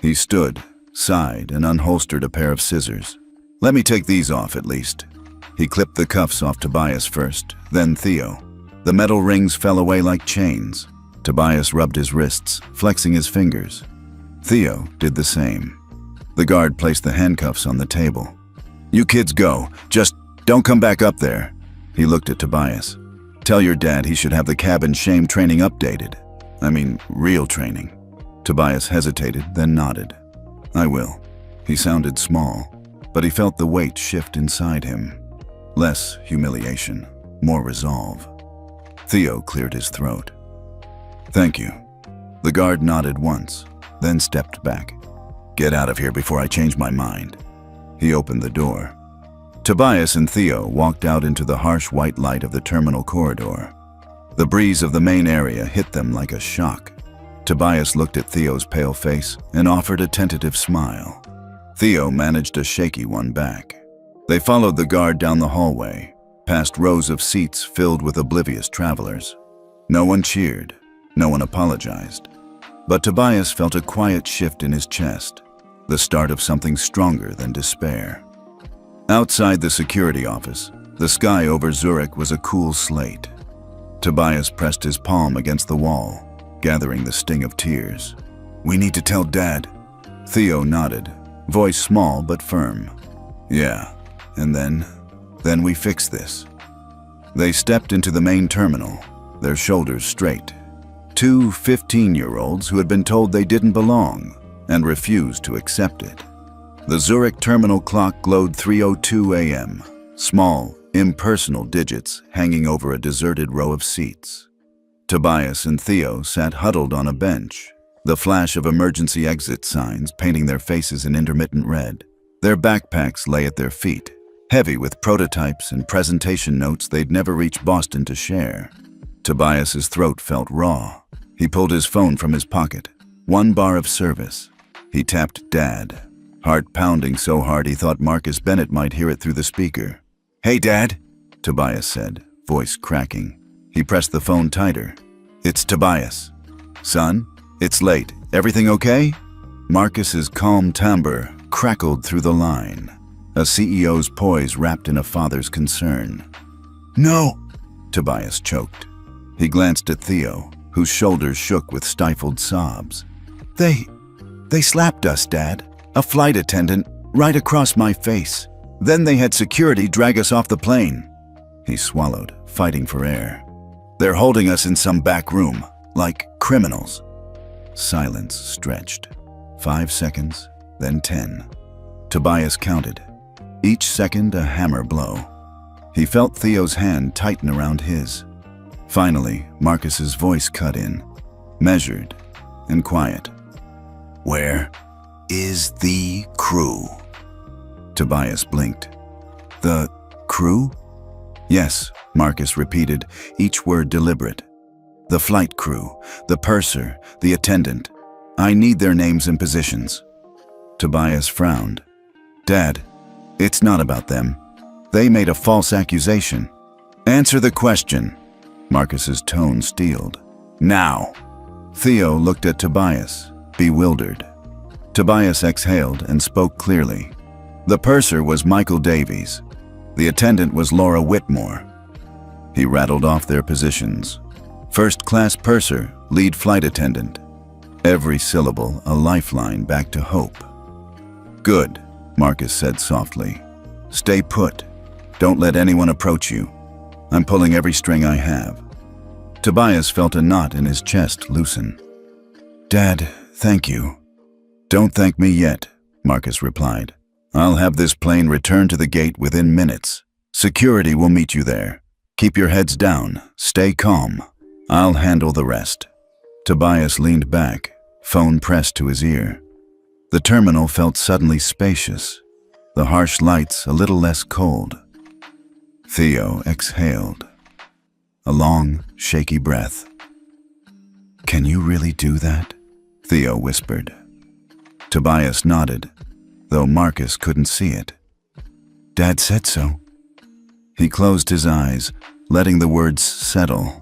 Speaker 1: He stood, sighed, and unholstered a pair of scissors. Let me take these off at least. He clipped the cuffs off Tobias first, then Theo. The metal rings fell away like chains. Tobias rubbed his wrists, flexing his fingers. Theo did the same. The guard placed the handcuffs on the table. You kids go. Just don't come back up there. He looked at Tobias. Tell your dad he should have the cabin shame training updated. I mean, real training. Tobias hesitated, then nodded. I will. He sounded small, but he felt the weight shift inside him. Less humiliation, more resolve. Theo cleared his throat. "Thank you." The guard nodded once, then stepped back. "Get out of here before I change my mind." He opened the door. Tobias and Theo walked out into the harsh white light of the terminal corridor. The breeze of the main area hit them like a shock. Tobias looked at Theo's pale face and offered a tentative smile. Theo managed a shaky one back. They followed the guard down the hallway, past rows of seats filled with oblivious travelers. No one cheered, no one apologized. But Tobias felt a quiet shift in his chest, the start of something stronger than despair. Outside the security office, the sky over Zurich was a cool slate. Tobias pressed his palm against the wall, gathering the sting of tears. "We need to tell Dad." Theo nodded, voice small but firm. "Yeah, and then we fix this." They stepped into the main terminal, their shoulders straight. Two 15-year-olds who had been told they didn't belong and refused to accept it. The Zurich terminal clock glowed 3:02 a.m., small, impersonal digits hanging over a deserted row of seats. Tobias and Theo sat huddled on a bench, the flash of emergency exit signs painting their faces in intermittent red. Their backpacks lay at their feet, heavy with prototypes and presentation notes they'd never reached Boston to share. Tobias's throat felt raw. He pulled his phone from his pocket. One bar of service. He tapped Dad, heart pounding so hard he thought Marcus Bennett might hear it through the speaker. "Hey, Dad," Tobias said, voice cracking. He pressed the phone tighter. "It's Tobias." "Son, it's late. Everything okay?" Marcus's calm timbre crackled through the line, a CEO's poise wrapped in a father's concern. "No," Tobias choked. He glanced at Theo, whose shoulders shook with stifled sobs. They slapped us, Dad. A flight attendant, right across my face. Then they had security drag us off the plane." He swallowed, fighting for air. "They're holding us in some back room, like criminals." Silence stretched. 5 seconds, then 10. Tobias counted. Each second a hammer blow. He felt Theo's hand tighten around his. Finally, Marcus's voice cut in, measured and quiet. "Where is the crew?" Tobias blinked. "The crew?" "Yes," Marcus repeated, each word deliberate. "The flight crew, the purser, the attendant. I need their names and positions." Tobias frowned. "Dad, it's not about them. They made a false accusation." "Answer the question." Marcus's tone steeled. "Now." Theo looked at Tobias, bewildered. Tobias exhaled and spoke clearly. "The purser was Michael Davies. The attendant was Laura Whitmore." He rattled off their positions. First-class purser, lead flight attendant. Every syllable a lifeline back to hope. "Good," Marcus said softly. "Stay put. Don't let anyone approach you. I'm pulling every string I have." Tobias felt a knot in his chest loosen. "Dad, thank you." "Don't thank me yet," Marcus replied. "I'll have this plane returned to the gate within minutes. Security will meet you there. Keep your heads down. Stay calm. I'll handle the rest." Tobias leaned back, phone pressed to his ear. The terminal felt suddenly spacious, the harsh lights a little less cold. Theo exhaled. A long, shaky breath. "Can you really do that?" Theo whispered. Tobias nodded, though Marcus couldn't see it. "Dad said so." He closed his eyes, letting the words settle.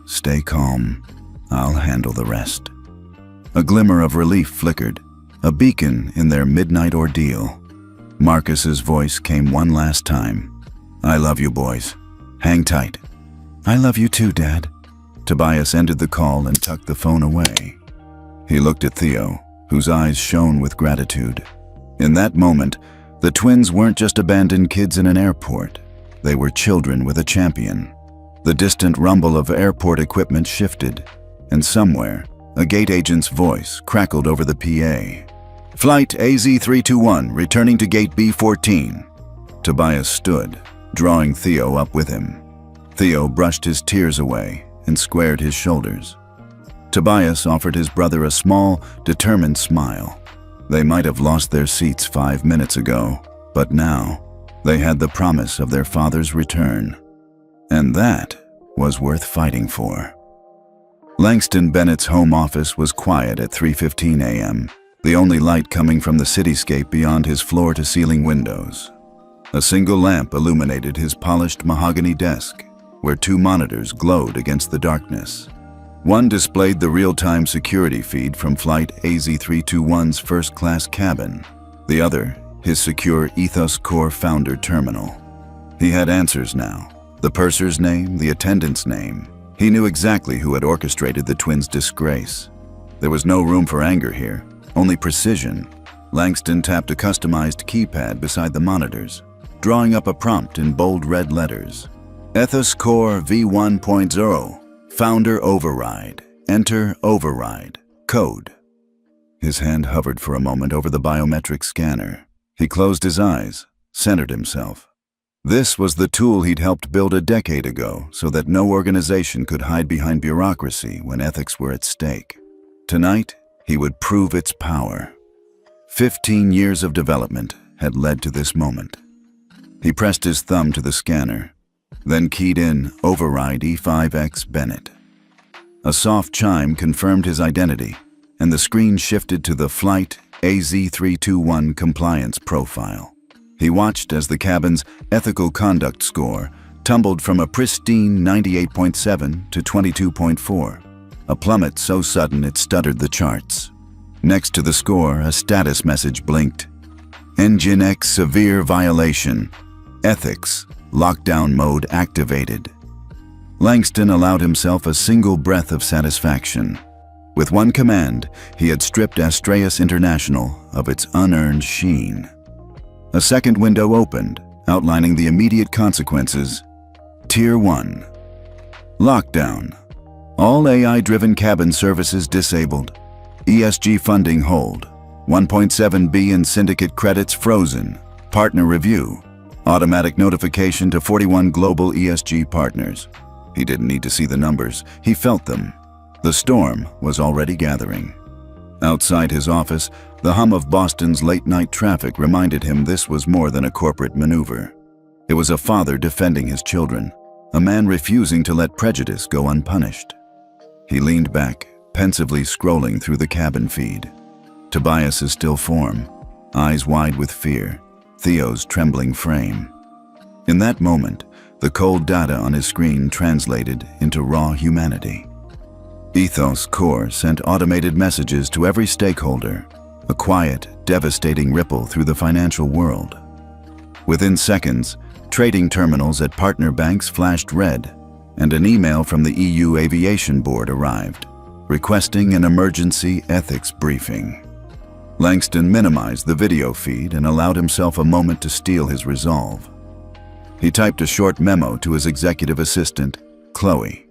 Speaker 1: "Stay calm. I'll handle the rest." A glimmer of relief flickered, a beacon in their midnight ordeal. Marcus's voice came one last time. "I love you, boys. Hang tight." "I love you too, Dad." Tobias ended the call and tucked the phone away. He looked at Theo, whose eyes shone with gratitude. In that moment, the twins weren't just abandoned kids in an airport. They were children with a champion. The distant rumble of airport equipment shifted, and somewhere, a gate agent's voice crackled over the PA. Flight AZ-321 returning to gate B-14. Tobias stood, drawing Theo up with him. Theo brushed his tears away and squared his shoulders. Tobias offered his brother a small, determined smile. They might have lost their seats 5 minutes ago, but now they had the promise of their father's return. And that was worth fighting for. Langston Bennett's home office was quiet at 3:15 a.m., the only light coming from the cityscape beyond his floor-to-ceiling windows. A single lamp illuminated his polished mahogany desk, where 2 monitors glowed against the darkness. One displayed the real-time security feed from Flight AZ-321's first-class cabin. The other, his secure Ethos Core founder terminal. He had answers now. The purser's name, the attendant's name. He knew exactly who had orchestrated the twins' disgrace. There was no room for anger here, only precision. Langston tapped a customized keypad beside the monitors, drawing up a prompt in bold red letters. Ethos Core V1.0, Founder Override. Enter Override. Code. His hand hovered for a moment over the biometric scanner. He closed his eyes, centered himself. This was the tool he'd helped build a decade ago so that no organization could hide behind bureaucracy when ethics were at stake. Tonight, he would prove its power. 15 years of development had led to this moment. He pressed his thumb to the scanner, then keyed in Override E5X Bennett. A soft chime confirmed his identity, and the screen shifted to the Flight AZ-321 compliance profile. He watched as the cabin's ethical conduct score tumbled from a pristine 98.7 to 22.4, a plummet so sudden it stuttered the charts. Next to the score, a status message blinked. Engine X severe violation. Ethics, lockdown mode activated. Langston allowed himself a single breath of satisfaction. With one command, he had stripped Astraeus International of its unearned sheen. A second window opened, outlining the immediate consequences. Tier 1. Lockdown. All AI-driven cabin services disabled. ESG funding hold. 1.7B in syndicate credits frozen. Partner review. Automatic notification to 41 global ESG partners. He didn't need to see the numbers, he felt them. The storm was already gathering. Outside his office, the hum of Boston's late-night traffic reminded him this was more than a corporate maneuver. It was a father defending his children, a man refusing to let prejudice go unpunished. He leaned back, pensively scrolling through the cabin feed. Tobias's still form, eyes wide with fear, Theo's trembling frame. In that moment, the cold data on his screen translated into raw humanity. Ethos Core sent automated messages to every stakeholder, a quiet, devastating ripple through the financial world. Within seconds, trading terminals at partner banks flashed red, and an email from the EU Aviation Board arrived, requesting an emergency ethics briefing. Langston minimized the video feed and allowed himself a moment to steel his resolve. He typed a short memo to his executive assistant, Chloe.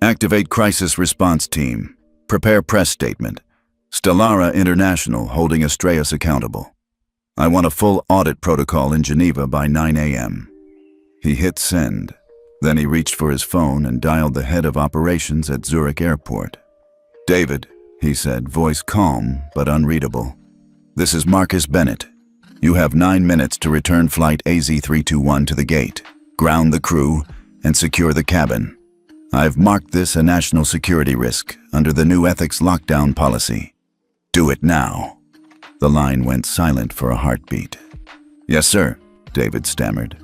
Speaker 1: Activate crisis response team. Prepare press statement. Stellara International holding Astraeus accountable. I want a full audit protocol in Geneva by 9 a.m. He hit send. Then he reached for his phone and dialed the head of operations at Zurich Airport. David, he said, voice calm but unreadable. This is Marcus Bennett. You have 9 minutes to return Flight AZ-321 to the gate, ground the crew, and secure the cabin. I've marked this a national security risk under the new ethics lockdown policy. Do it now. The line went silent for a heartbeat. Yes, sir, David stammered.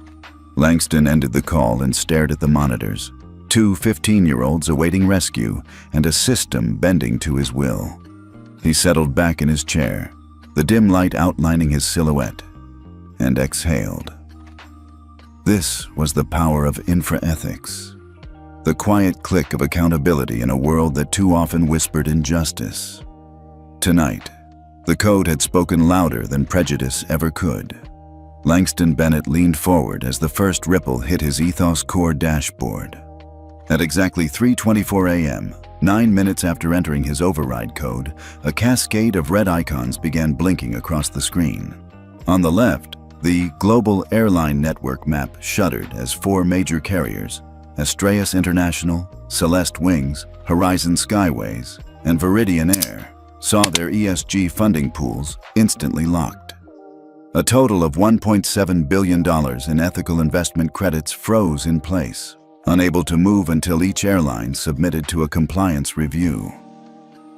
Speaker 1: Langston ended the call and stared at the monitors. 2 15-year-olds awaiting rescue and a system bending to his will. He settled back in his chair, the dim light outlining his silhouette, and exhaled. This was the power of infraethics. The quiet click of accountability in a world that too often whispered injustice. Tonight, the code had spoken louder than prejudice ever could. Langston Bennett leaned forward as the first ripple hit his Ethos Core dashboard. At exactly 3:24 a.m., 9 minutes after entering his override code, a cascade of red icons began blinking across the screen. On the left, the global airline network map shuddered as 4 major carriers, Astraeus International, Celeste Wings, Horizon Skyways, and Viridian Air, saw their ESG funding pools instantly locked. A total of $1.7 billion in ethical investment credits froze in place, unable to move until each airline submitted to a compliance review.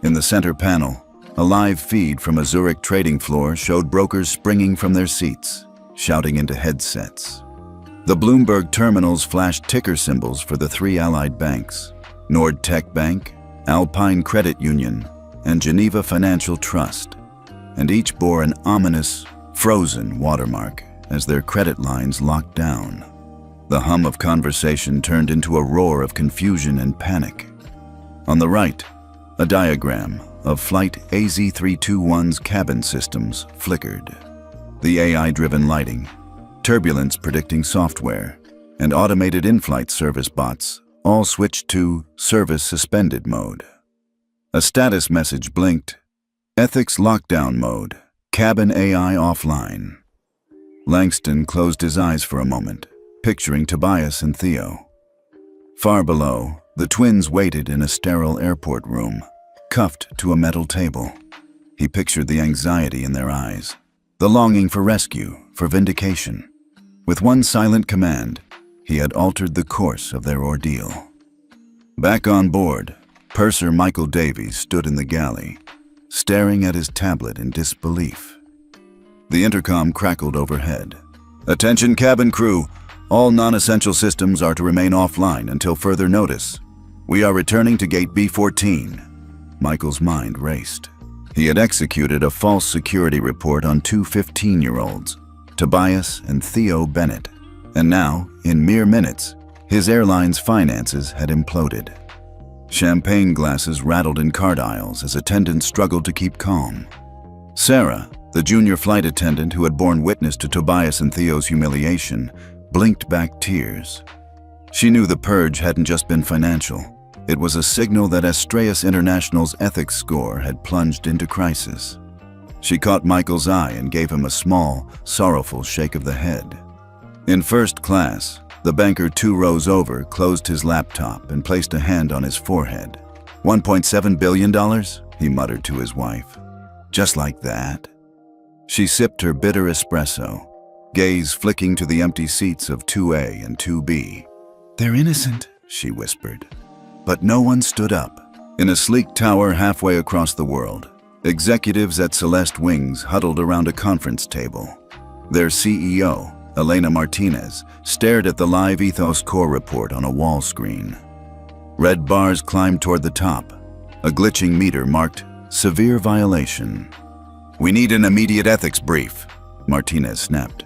Speaker 1: In the center panel, a live feed from a Zurich trading floor showed brokers springing from their seats, shouting into headsets. The Bloomberg terminals flashed ticker symbols for the 3 allied banks, Nordtech Bank, Alpine Credit Union, and Geneva Financial Trust, and each bore an ominous, frozen watermark as their credit lines locked down. The hum of conversation turned into a roar of confusion and panic. On the right, a diagram of Flight AZ321's cabin systems flickered. The AI-driven lighting, turbulence predicting software, and automated in-flight service bots all switched to service suspended mode. A status message blinked, ethics lockdown mode, cabin AI offline. Langston closed his eyes for a moment, picturing Tobias and Theo. Far below, the twins waited in a sterile airport room, cuffed to a metal table. He pictured the anxiety in their eyes, the longing for rescue, for vindication. With one silent command, he had altered the course of their ordeal. Back on board, Purser Michael Davies stood in the galley, staring at his tablet in disbelief. The intercom crackled overhead. "Attention cabin crew, all non-essential systems are to remain offline until further notice. We are returning to gate B14. Michael's mind raced. He had executed a false security report on 2 15-year-olds, Tobias and Theo Bennett, and now, in mere minutes, his airline's finances had imploded. Champagne glasses rattled in cart aisles as attendants struggled to keep calm. Sarah, the junior flight attendant who had borne witness to Tobias and Theo's humiliation, blinked back tears. She knew the purge hadn't just been financial. It was a signal that Astraeus International's ethics score had plunged into crisis. She caught Michael's eye and gave him a small, sorrowful shake of the head. In first class, the banker 2 rows over closed his laptop and placed a hand on his forehead. $1.7 billion, he muttered to his wife. Just like that? She sipped her bitter espresso, gaze flicking to the empty seats of 2A and 2B. "They're innocent," she whispered. But no one stood up. In a sleek tower halfway across the world, executives at Celeste Wings huddled around a conference table. Their CEO, Elena Martinez, stared at the live Ethos Core report on a wall screen. Red bars climbed toward the top. A glitching meter marked severe violation. "We need an immediate ethics brief," Martinez snapped.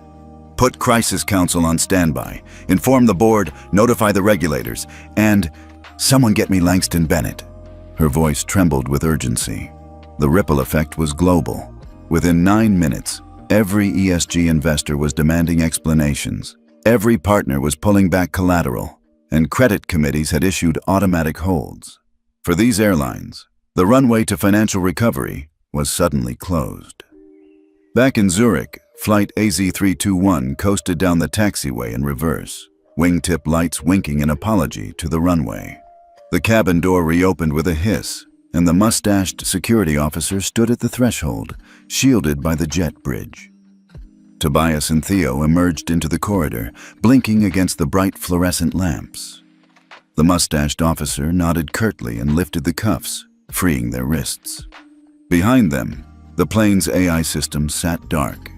Speaker 1: "Put Crisis Council on standby. Inform the board, notify the regulators, and someone get me Langston Bennett." Her voice trembled with urgency. The ripple effect was global. Within 9 minutes, every ESG investor was demanding explanations. Every partner was pulling back collateral, and credit committees had issued automatic holds. For these airlines, the runway to financial recovery was suddenly closed. Back in Zurich, Flight AZ321 coasted down the taxiway in reverse, wingtip lights winking an apology to the runway. The cabin door reopened with a hiss, and the mustached security officer stood at the threshold, shielded by the jet bridge. Tobias and Theo emerged into the corridor, blinking against the bright fluorescent lamps. The mustached officer nodded curtly and lifted the cuffs, freeing their wrists. Behind them, the plane's AI system sat dark.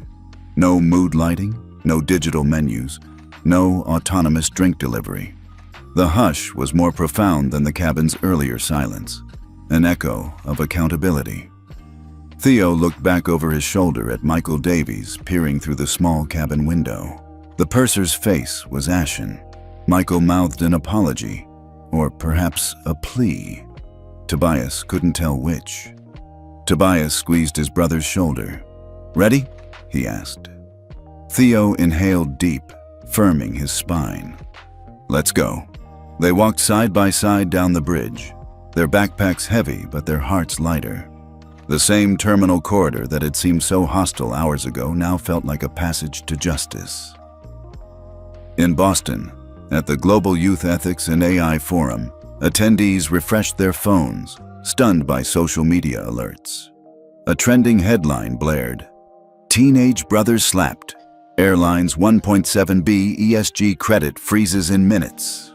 Speaker 1: No mood lighting, no digital menus, no autonomous drink delivery. The hush was more profound than the cabin's earlier silence, an echo of accountability. Theo looked back over his shoulder at Michael Davies peering through the small cabin window. The purser's face was ashen. Michael mouthed an apology, or perhaps a plea. Tobias couldn't tell which. Tobias squeezed his brother's shoulder. "Ready?" he asked. Theo inhaled deep, firming his spine. "Let's go." They walked side by side down the bridge. their backpacks heavy but their hearts lighter. The same terminal corridor that had seemed so hostile hours ago now felt like a passage to justice. In Boston, at the Global Youth Ethics and AI Forum, attendees refreshed their phones, stunned by social media alerts. A trending headline blared, "Teenage brothers slapped. Airlines 1.7B ESG credit freezes in minutes."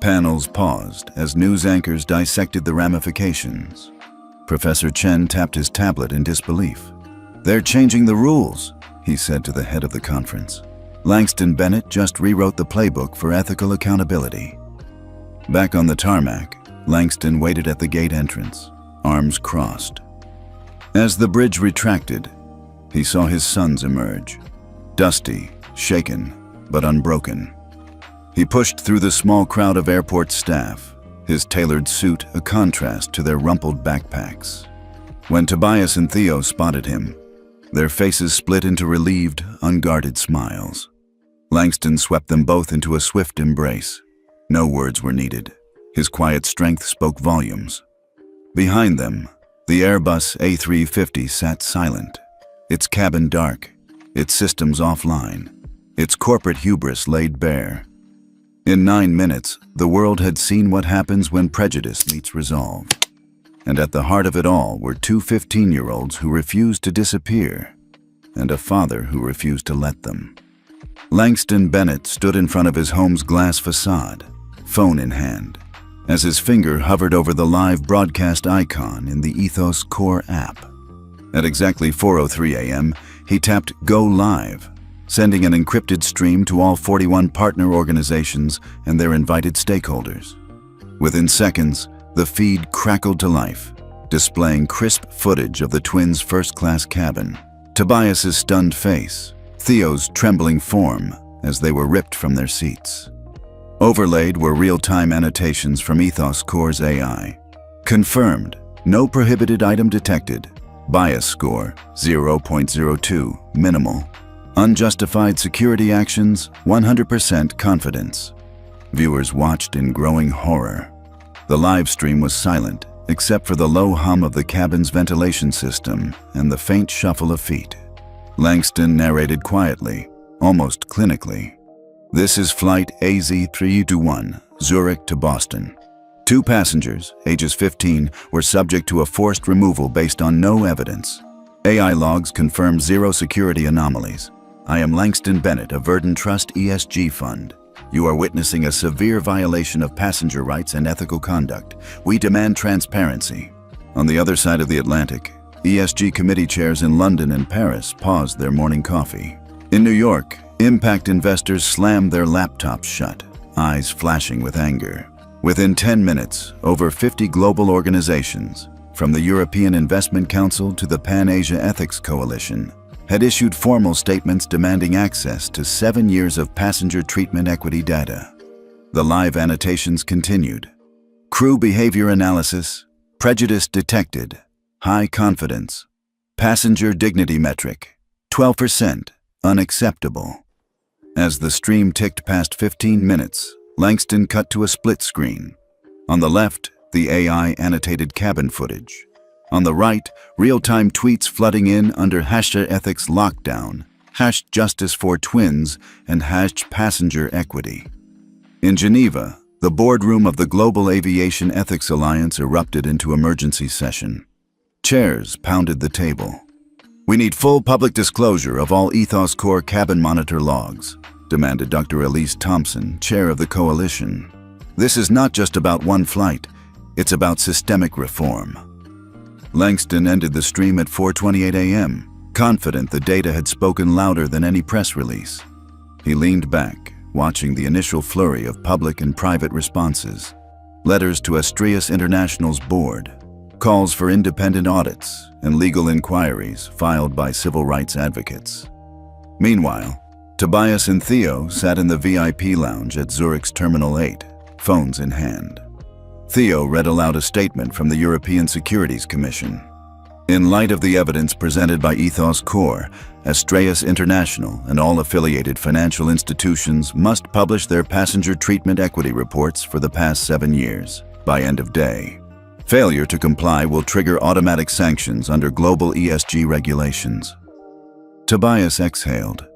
Speaker 1: Panels paused as news anchors dissected the ramifications. Professor Chen tapped his tablet in disbelief. "They're changing the rules," he said to the head of the conference. "Langston Bennett just rewrote the playbook for ethical accountability." Back on the tarmac, Langston waited at the gate entrance, arms crossed. As the bridge retracted, he saw his sons emerge, dusty, shaken, but unbroken. He pushed through the small crowd of airport staff, his tailored suit a contrast to their rumpled backpacks. When Tobias and Theo spotted him, their faces split into relieved, unguarded smiles. Langston swept them both into a swift embrace. No words were needed. His quiet strength spoke volumes. Behind them, the Airbus A350 sat silent, its cabin dark, its systems offline, its corporate hubris laid bare. In 9 minutes, the world had seen what happens when prejudice meets resolve. And at the heart of it all were two 15-year-olds who refused to disappear, and a father who refused to let them. Langston Bennett stood in front of his home's glass facade, phone in hand, as his finger hovered over the live broadcast icon in the Ethos Core app. At exactly 4:03 a.m., he tapped Go Live, sending an encrypted stream to all 41 partner organizations and their invited stakeholders. Within seconds, the feed crackled to life, displaying crisp footage of the twins' first-class cabin, Tobias's stunned face, Theo's trembling form as they were ripped from their seats. Overlaid were real-time annotations from Ethos Core's AI. Confirmed, no prohibited item detected. Bias score, 0.02, minimal. Unjustified security actions, 100% confidence. Viewers watched in growing horror. The live stream was silent, except for the low hum of the cabin's ventilation system and the faint shuffle of feet. Langston narrated quietly, almost clinically. "This is flight AZ321, Zurich to Boston. 2 passengers, ages 15, were subject to a forced removal based on no evidence. AI logs confirm 0 security anomalies. I am Langston Bennett of Verdant Trust ESG Fund. You are witnessing a severe violation of passenger rights and ethical conduct. We demand transparency." On the other side of the Atlantic, ESG committee chairs in London and Paris paused their morning coffee. In New York, impact investors slammed their laptops shut, eyes flashing with anger. Within 10 minutes, over 50 global organizations, from the European Investment Council to the Pan-Asia Ethics Coalition, had issued formal statements demanding access to 7 years of passenger treatment equity data. The live annotations continued. Crew behavior analysis, prejudice detected, high confidence, passenger dignity metric, 12%, unacceptable. As the stream ticked past 15 minutes, Langston cut to a split screen. On the left, the AI annotated cabin footage. On the right, real-time tweets flooding in under #ethics lockdown, #justice for twins, and #passenger equity. In Geneva, the boardroom of the Global Aviation Ethics Alliance erupted into emergency session. Chairs pounded the table. "We need full public disclosure of all Ethos Core cabin monitor logs," demanded Dr. Elise Thompson, chair of the coalition. "This is not just about one flight, it's about systemic reform." Langston ended the stream at 4:28 a.m., confident the data had spoken louder than any press release. He leaned back, watching the initial flurry of public and private responses. Letters to Astrias International's board, calls for independent audits, and legal inquiries filed by civil rights advocates. Meanwhile, Tobias and Theo sat in the VIP lounge at Zurich's Terminal 8, phones in hand. Theo read aloud a statement from the European Securities Commission. In light of the evidence presented by Ethos Core, Astrias International and all affiliated financial institutions must publish their passenger treatment equity reports for the past 7 years. by end of day. Failure to comply will trigger automatic sanctions under global ESG regulations. Tobias exhaled,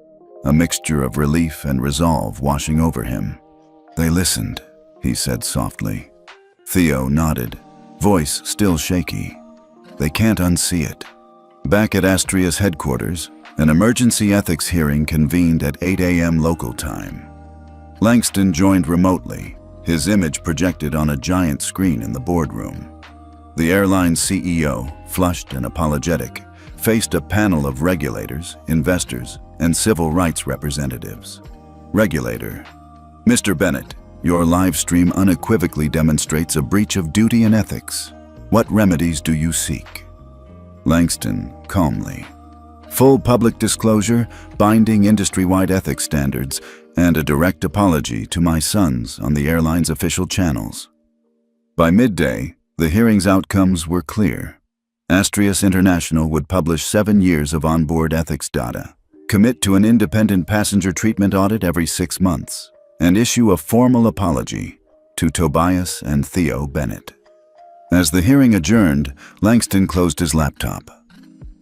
Speaker 1: a mixture of relief and resolve washing over him. They listened, he said softly. Theo nodded, voice still shaky. They can't unsee it. Back at Astria's headquarters, an emergency ethics hearing convened at 8 a.m. local time. Langston joined remotely, his image projected on a giant screen in the boardroom. The airline's CEO, flushed and apologetic, faced a panel of regulators, investors, and civil rights representatives. Regulator: Mr. Bennett, your live stream unequivocally demonstrates a breach of duty and ethics. What remedies do you seek? Langston, calmly: full public disclosure, binding industry-wide ethics standards, and a direct apology to my sons on the airline's official channels. By midday, the hearing's outcomes were clear. Astrias International would publish 7 years of onboard ethics data, commit to an independent passenger treatment audit every 6 months, and issue a formal apology to Tobias and Theo Bennett. As the hearing adjourned, Langston closed his laptop.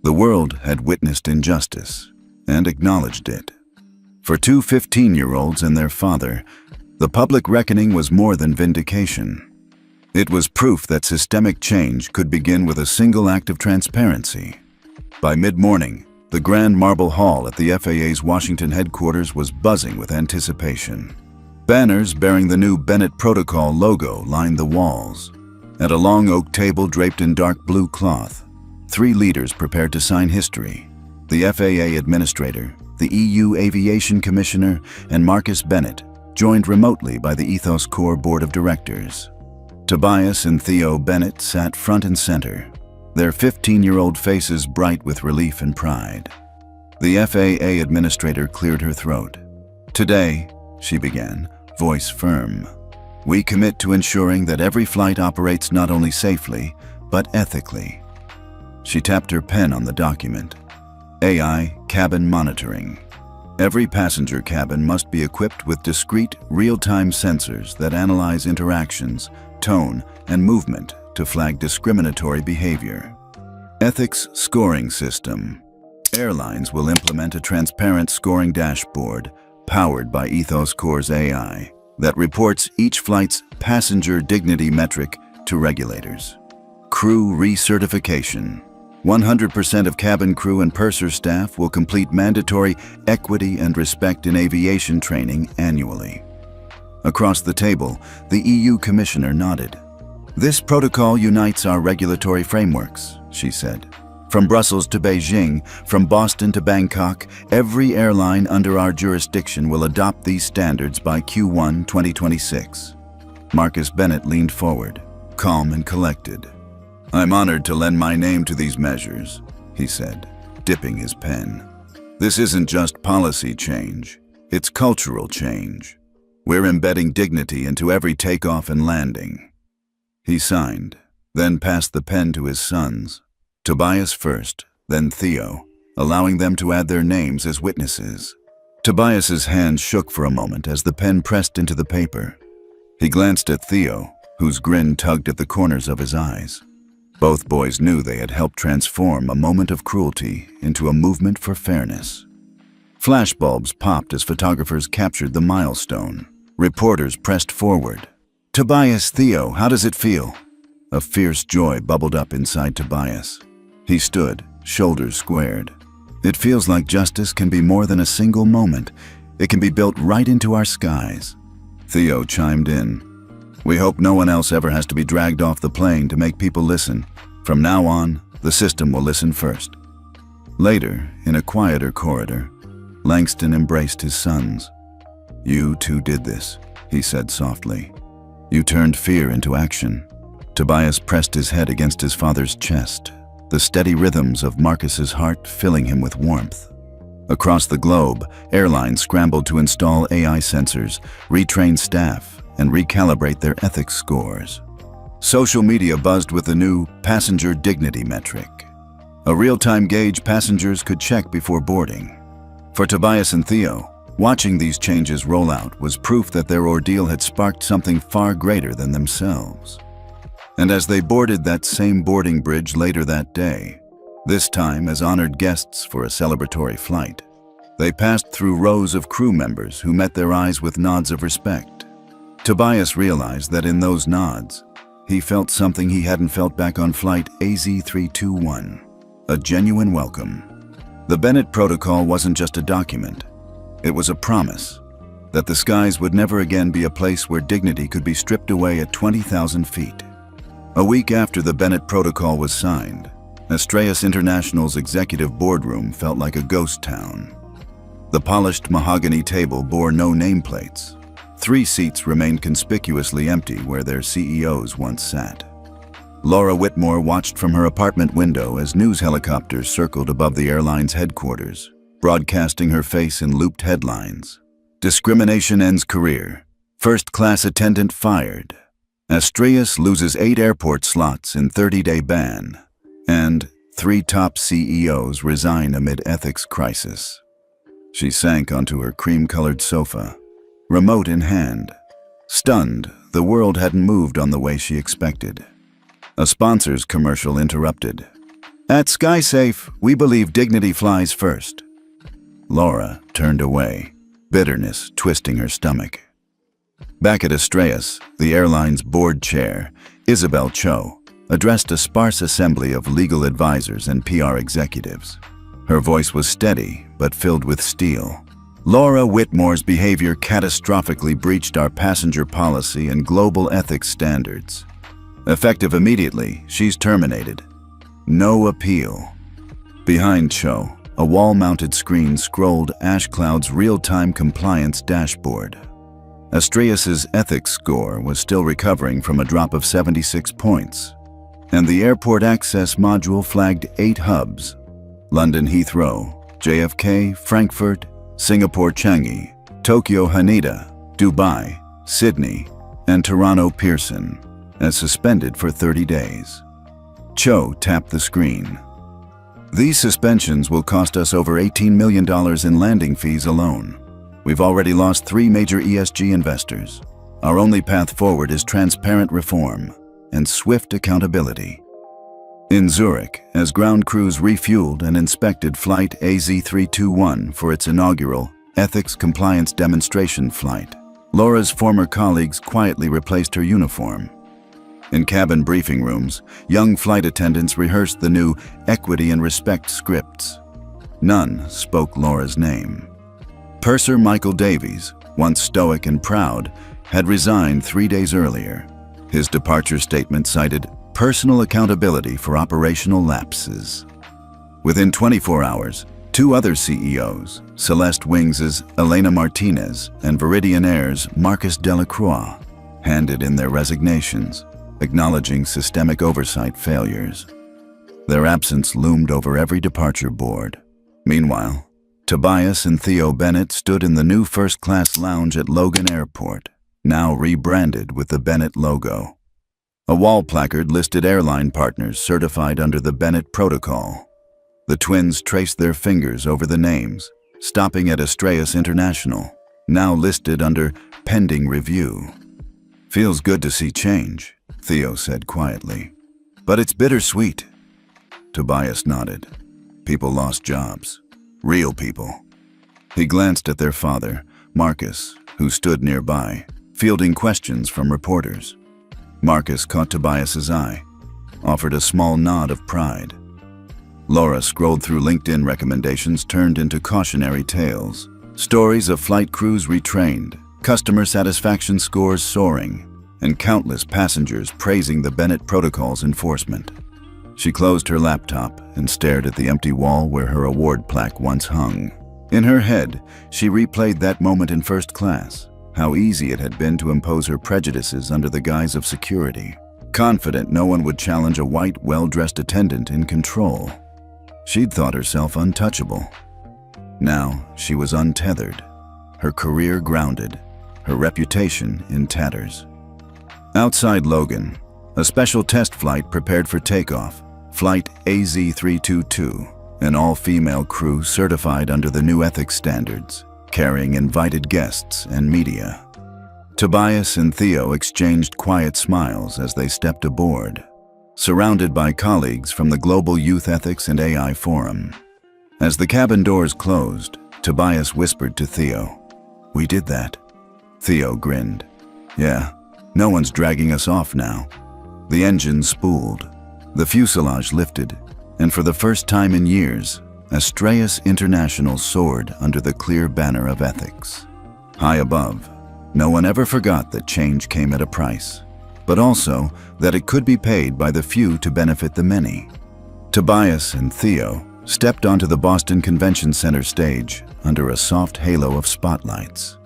Speaker 1: The world had witnessed injustice and acknowledged it. For two 15-year-olds and their father, the public reckoning was more than vindication. It was proof that systemic change could begin with a single act of transparency. By mid-morning, the Grand Marble Hall at the FAA's Washington headquarters was buzzing with anticipation. Banners bearing the new Bennett Protocol logo lined the walls. At a long oak table draped in dark blue cloth, 3 leaders prepared to sign history: the FAA Administrator, the EU Aviation Commissioner, and Marcus Bennett, joined remotely by the Ethos Corps Board of Directors. Tobias and Theo Bennett sat front and center, their 15-year-old faces bright with relief and pride. The FAA Administrator cleared her throat. Today, she began, voice firm, we commit to ensuring that every flight operates not only safely, but ethically. She tapped her pen on the document. AI cabin monitoring. Every passenger cabin must be equipped with discrete, real-time sensors that analyze interactions, tone, and movement to flag discriminatory behavior. Ethics scoring system. Airlines will implement a transparent scoring dashboard powered by Ethos Corps' AI that reports each flight's passenger dignity metric to regulators. Crew recertification. 100% of cabin crew and purser staff will complete mandatory equity and respect in aviation training annually. Across the table, the EU Commissioner nodded. This protocol unites our regulatory frameworks, she said. From Brussels to Beijing, from Boston to Bangkok, every airline under our jurisdiction will adopt these standards by Q1 2026. Marcus Bennett leaned forward, calm and collected. I'm honored to lend my name to these measures, he said, dipping his pen. This isn't just policy change, it's cultural change. We're embedding dignity into every takeoff and landing. He signed, then passed the pen to his sons, Tobias first, then Theo, allowing them to add their names as witnesses. Tobias's hand shook for a moment as the pen pressed into the paper. He glanced at Theo, whose grin tugged at the corners of his eyes. Both boys knew they had helped transform a moment of cruelty into a movement for fairness. Flashbulbs popped as photographers captured the milestone. Reporters pressed forward. Tobias, Theo, how does it feel? A fierce joy bubbled up inside Tobias. He stood, shoulders squared. It feels like justice can be more than a single moment. It can be built right into our skies. Theo chimed in. We hope no one else ever has to be dragged off the plane to make people listen. From now on, the system will listen first. Later, in a quieter corridor, Langston embraced his sons. You two did this, he said softly. You turned fear into action. Tobias pressed his head against his father's chest, the steady rhythms of Marcus's heart filling him with warmth. Across the globe, airlines scrambled to install AI sensors, retrain staff, and recalibrate their ethics scores. Social media buzzed with the new passenger dignity metric, a real-time gauge passengers could check before boarding. For Tobias and Theo, watching these changes roll out was proof that their ordeal had sparked something far greater than themselves. And as they boarded that same boarding bridge later that day, this time as honored guests for a celebratory flight, they passed through rows of crew members who met their eyes with nods of respect. Tobias realized that in those nods, he felt something he hadn't felt back on flight AZ321, a genuine welcome. The Bennett Protocol wasn't just a document, it was a promise that the skies would never again be a place where dignity could be stripped away at 20,000 feet. A week after the Bennett Protocol was signed, Astraeus International's executive boardroom felt like a ghost town. The polished mahogany table bore no nameplates. 3 seats remained conspicuously empty where their CEOs once sat. Laura Whitmore watched from her apartment window as news helicopters circled above the airline's headquarters, broadcasting her face in looped headlines. Discrimination ends career. First-class attendant fired. Astraeus loses 8 airport slots in 30-day ban. And 3 top CEOs resign amid ethics crisis. She sank onto her cream-colored sofa, remote in hand. Stunned, the world hadn't moved on the way she expected. A sponsor's commercial interrupted. At SkySafe, we believe dignity flies first. Laura turned away, bitterness twisting her stomach. Back at Astraeus, the airline's board chair, Isabel Cho, addressed a sparse assembly of legal advisors and PR executives. Her voice was steady, but filled with steel. Laura Whitmore's behavior catastrophically breached our passenger policy and global ethics standards. Effective immediately, she's terminated. No appeal. Behind Cho, a wall-mounted screen scrolled Ash Cloud's real-time compliance dashboard. Astraeus's ethics score was still recovering from a drop of 76 points, and the airport access module flagged 8 hubs: London Heathrow, JFK, Frankfurt, Singapore Changi, Tokyo Haneda, Dubai, Sydney, and Toronto Pearson, as suspended for 30 days. Cho tapped the screen. These suspensions will cost us over $18 million in landing fees alone. We've already lost 3 major ESG investors. Our only path forward is transparent reform and swift accountability. In Zurich, as ground crews refueled and inspected Flight AZ321 for its inaugural Ethics Compliance Demonstration flight, Laura's former colleagues quietly replaced her uniform. In cabin briefing rooms, young flight attendants rehearsed the new equity and respect scripts. None spoke Laura's name. Purser Michael Davies, once stoic and proud, had resigned 3 days earlier. His departure statement cited personal accountability for operational lapses. Within 24 hours, 2 other CEOs, Celeste Wings' Elena Martinez and Viridian Air's Marcus Delacroix, handed in their resignations, acknowledging systemic oversight failures. Their absence loomed over every departure board. Meanwhile, Tobias and Theo Bennett stood in the new first-class lounge at Logan Airport, now rebranded with the Bennett logo. A wall placard listed airline partners certified under the Bennett Protocol. The twins traced their fingers over the names, stopping at Astraeus International, now listed under pending review. Feels good to see change, Theo said quietly. But it's bittersweet. Tobias nodded. People lost jobs. Real people. He glanced at their father, Marcus, who stood nearby, fielding questions from reporters. Marcus caught Tobias's eye, offered a small nod of pride. Laura scrolled through LinkedIn recommendations turned into cautionary tales. Stories of flight crews retrained, customer satisfaction scores soaring, and countless passengers praising the Bennett Protocol's enforcement. She closed her laptop and stared at the empty wall where her award plaque once hung. In her head, she replayed that moment in first class, how easy it had been to impose her prejudices under the guise of security, confident no one would challenge a white, well-dressed attendant in control. She'd thought herself untouchable. Now she was untethered, her career grounded, her reputation in tatters. Outside Logan, a special test flight prepared for takeoff, Flight AZ322, an all-female crew certified under the new ethics standards, carrying invited guests and media. Tobias and Theo exchanged quiet smiles as they stepped aboard, surrounded by colleagues from the Global Youth Ethics and AI Forum. As the cabin doors closed, Tobias whispered to Theo, "We did that." Theo grinned. "Yeah, no one's dragging us off now." The engine spooled, the fuselage lifted, and for the first time in years, Astraeus International soared under the clear banner of ethics. High above, no one ever forgot that change came at a price, but also that it could be paid by the few to benefit the many. Tobias and Theo stepped onto the Boston Convention Center stage under a soft halo of spotlights.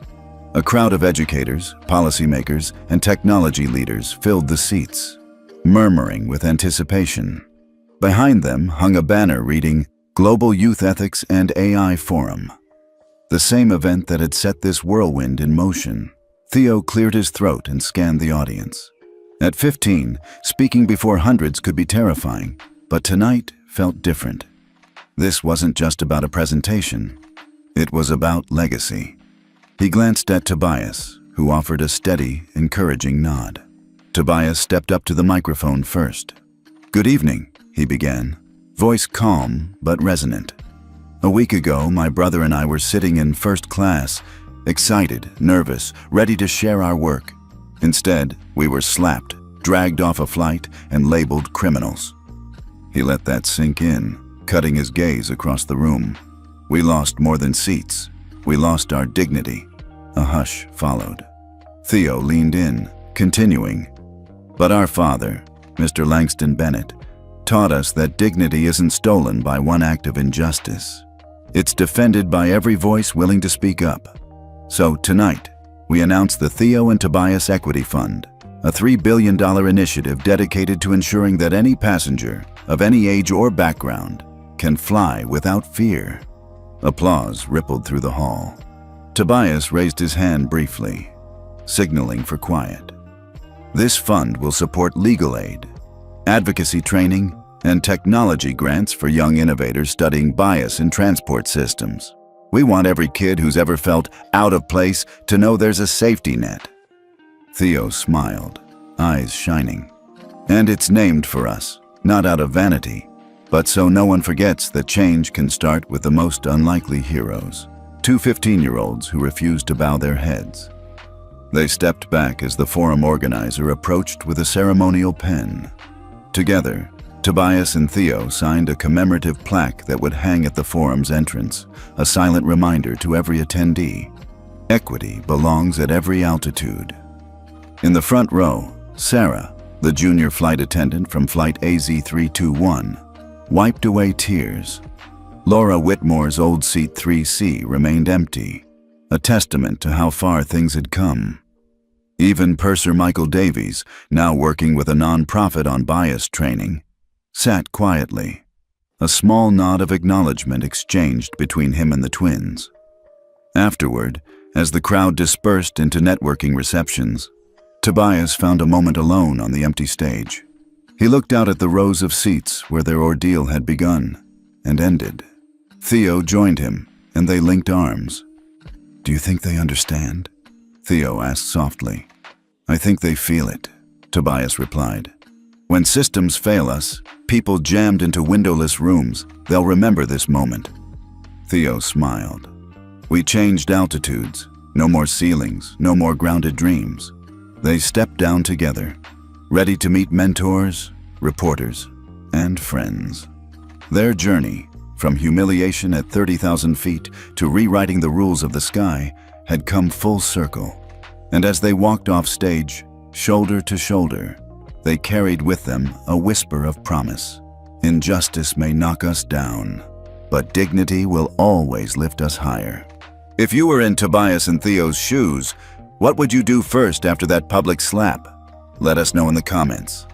Speaker 1: A crowd of educators, policymakers, and technology leaders filled the seats, murmuring with anticipation. Behind them hung a banner reading, "Global Youth Ethics and AI Forum." The same event that had set this whirlwind in motion. Theo cleared his throat and scanned the audience. At 15, speaking before hundreds could be terrifying, but tonight felt different. This wasn't just about a presentation. It was about legacy. He glanced at Tobias, who offered a steady, encouraging nod. Tobias stepped up to the microphone first. "Good evening," he began, voice calm but resonant. "A week ago, my brother and I were sitting in first class, excited, nervous, ready to share our work. Instead, we were slapped, dragged off a flight, and labeled criminals." He let that sink in, cutting his gaze across the room. "We lost more than seats. We lost our dignity." A hush followed. Theo leaned in, continuing, "But our father, Mr. Langston Bennett, taught us that dignity isn't stolen by one act of injustice. It's defended by every voice willing to speak up. So tonight, we announce the Theo and Tobias Equity Fund, a $3 billion initiative dedicated to ensuring that any passenger, of any age or background, can fly without fear." Applause rippled through the hall. Tobias raised his hand briefly, signaling for quiet. "This fund will support legal aid, advocacy training, and technology grants for young innovators studying bias in transport systems. We want every kid who's ever felt out of place to know there's a safety net." Theo smiled, eyes shining. "And it's named for us, not out of vanity, but so no one forgets that change can start with the most unlikely heroes, two 15-year-olds who refused to bow their heads." They stepped back as the forum organizer approached with a ceremonial pen. Together, Tobias and Theo signed a commemorative plaque that would hang at the forum's entrance, a silent reminder to every attendee. Equity belongs at every altitude. In the front row, Sarah, the junior flight attendant from Flight AZ321, wiped away tears. Laura Whitmore's old seat 3C remained empty, a testament to how far things had come. Even Purser Michael Davies, now working with a nonprofit on bias training, sat quietly, a small nod of acknowledgement exchanged between him and the twins. Afterward, as the crowd dispersed into networking receptions, Tobias found a moment alone on the empty stage. He looked out at the rows of seats where their ordeal had begun and ended. Theo joined him, and they linked arms. "Do you think they understand?" Theo asked softly. "I think they feel it," Tobias replied. "When systems fail us, people jammed into windowless rooms, they'll remember this moment." Theo smiled. "We changed altitudes. No more ceilings, no more grounded dreams." They stepped down together, ready to meet mentors, reporters, and friends. Their journey, from humiliation at 30,000 feet to rewriting the rules of the sky, had come full circle. And as they walked off stage, shoulder to shoulder, they carried with them a whisper of promise. Injustice may knock us down, but dignity will always lift us higher. If you were in Tobias and Theo's shoes, what would you do first after that public slap? Let us know in the comments.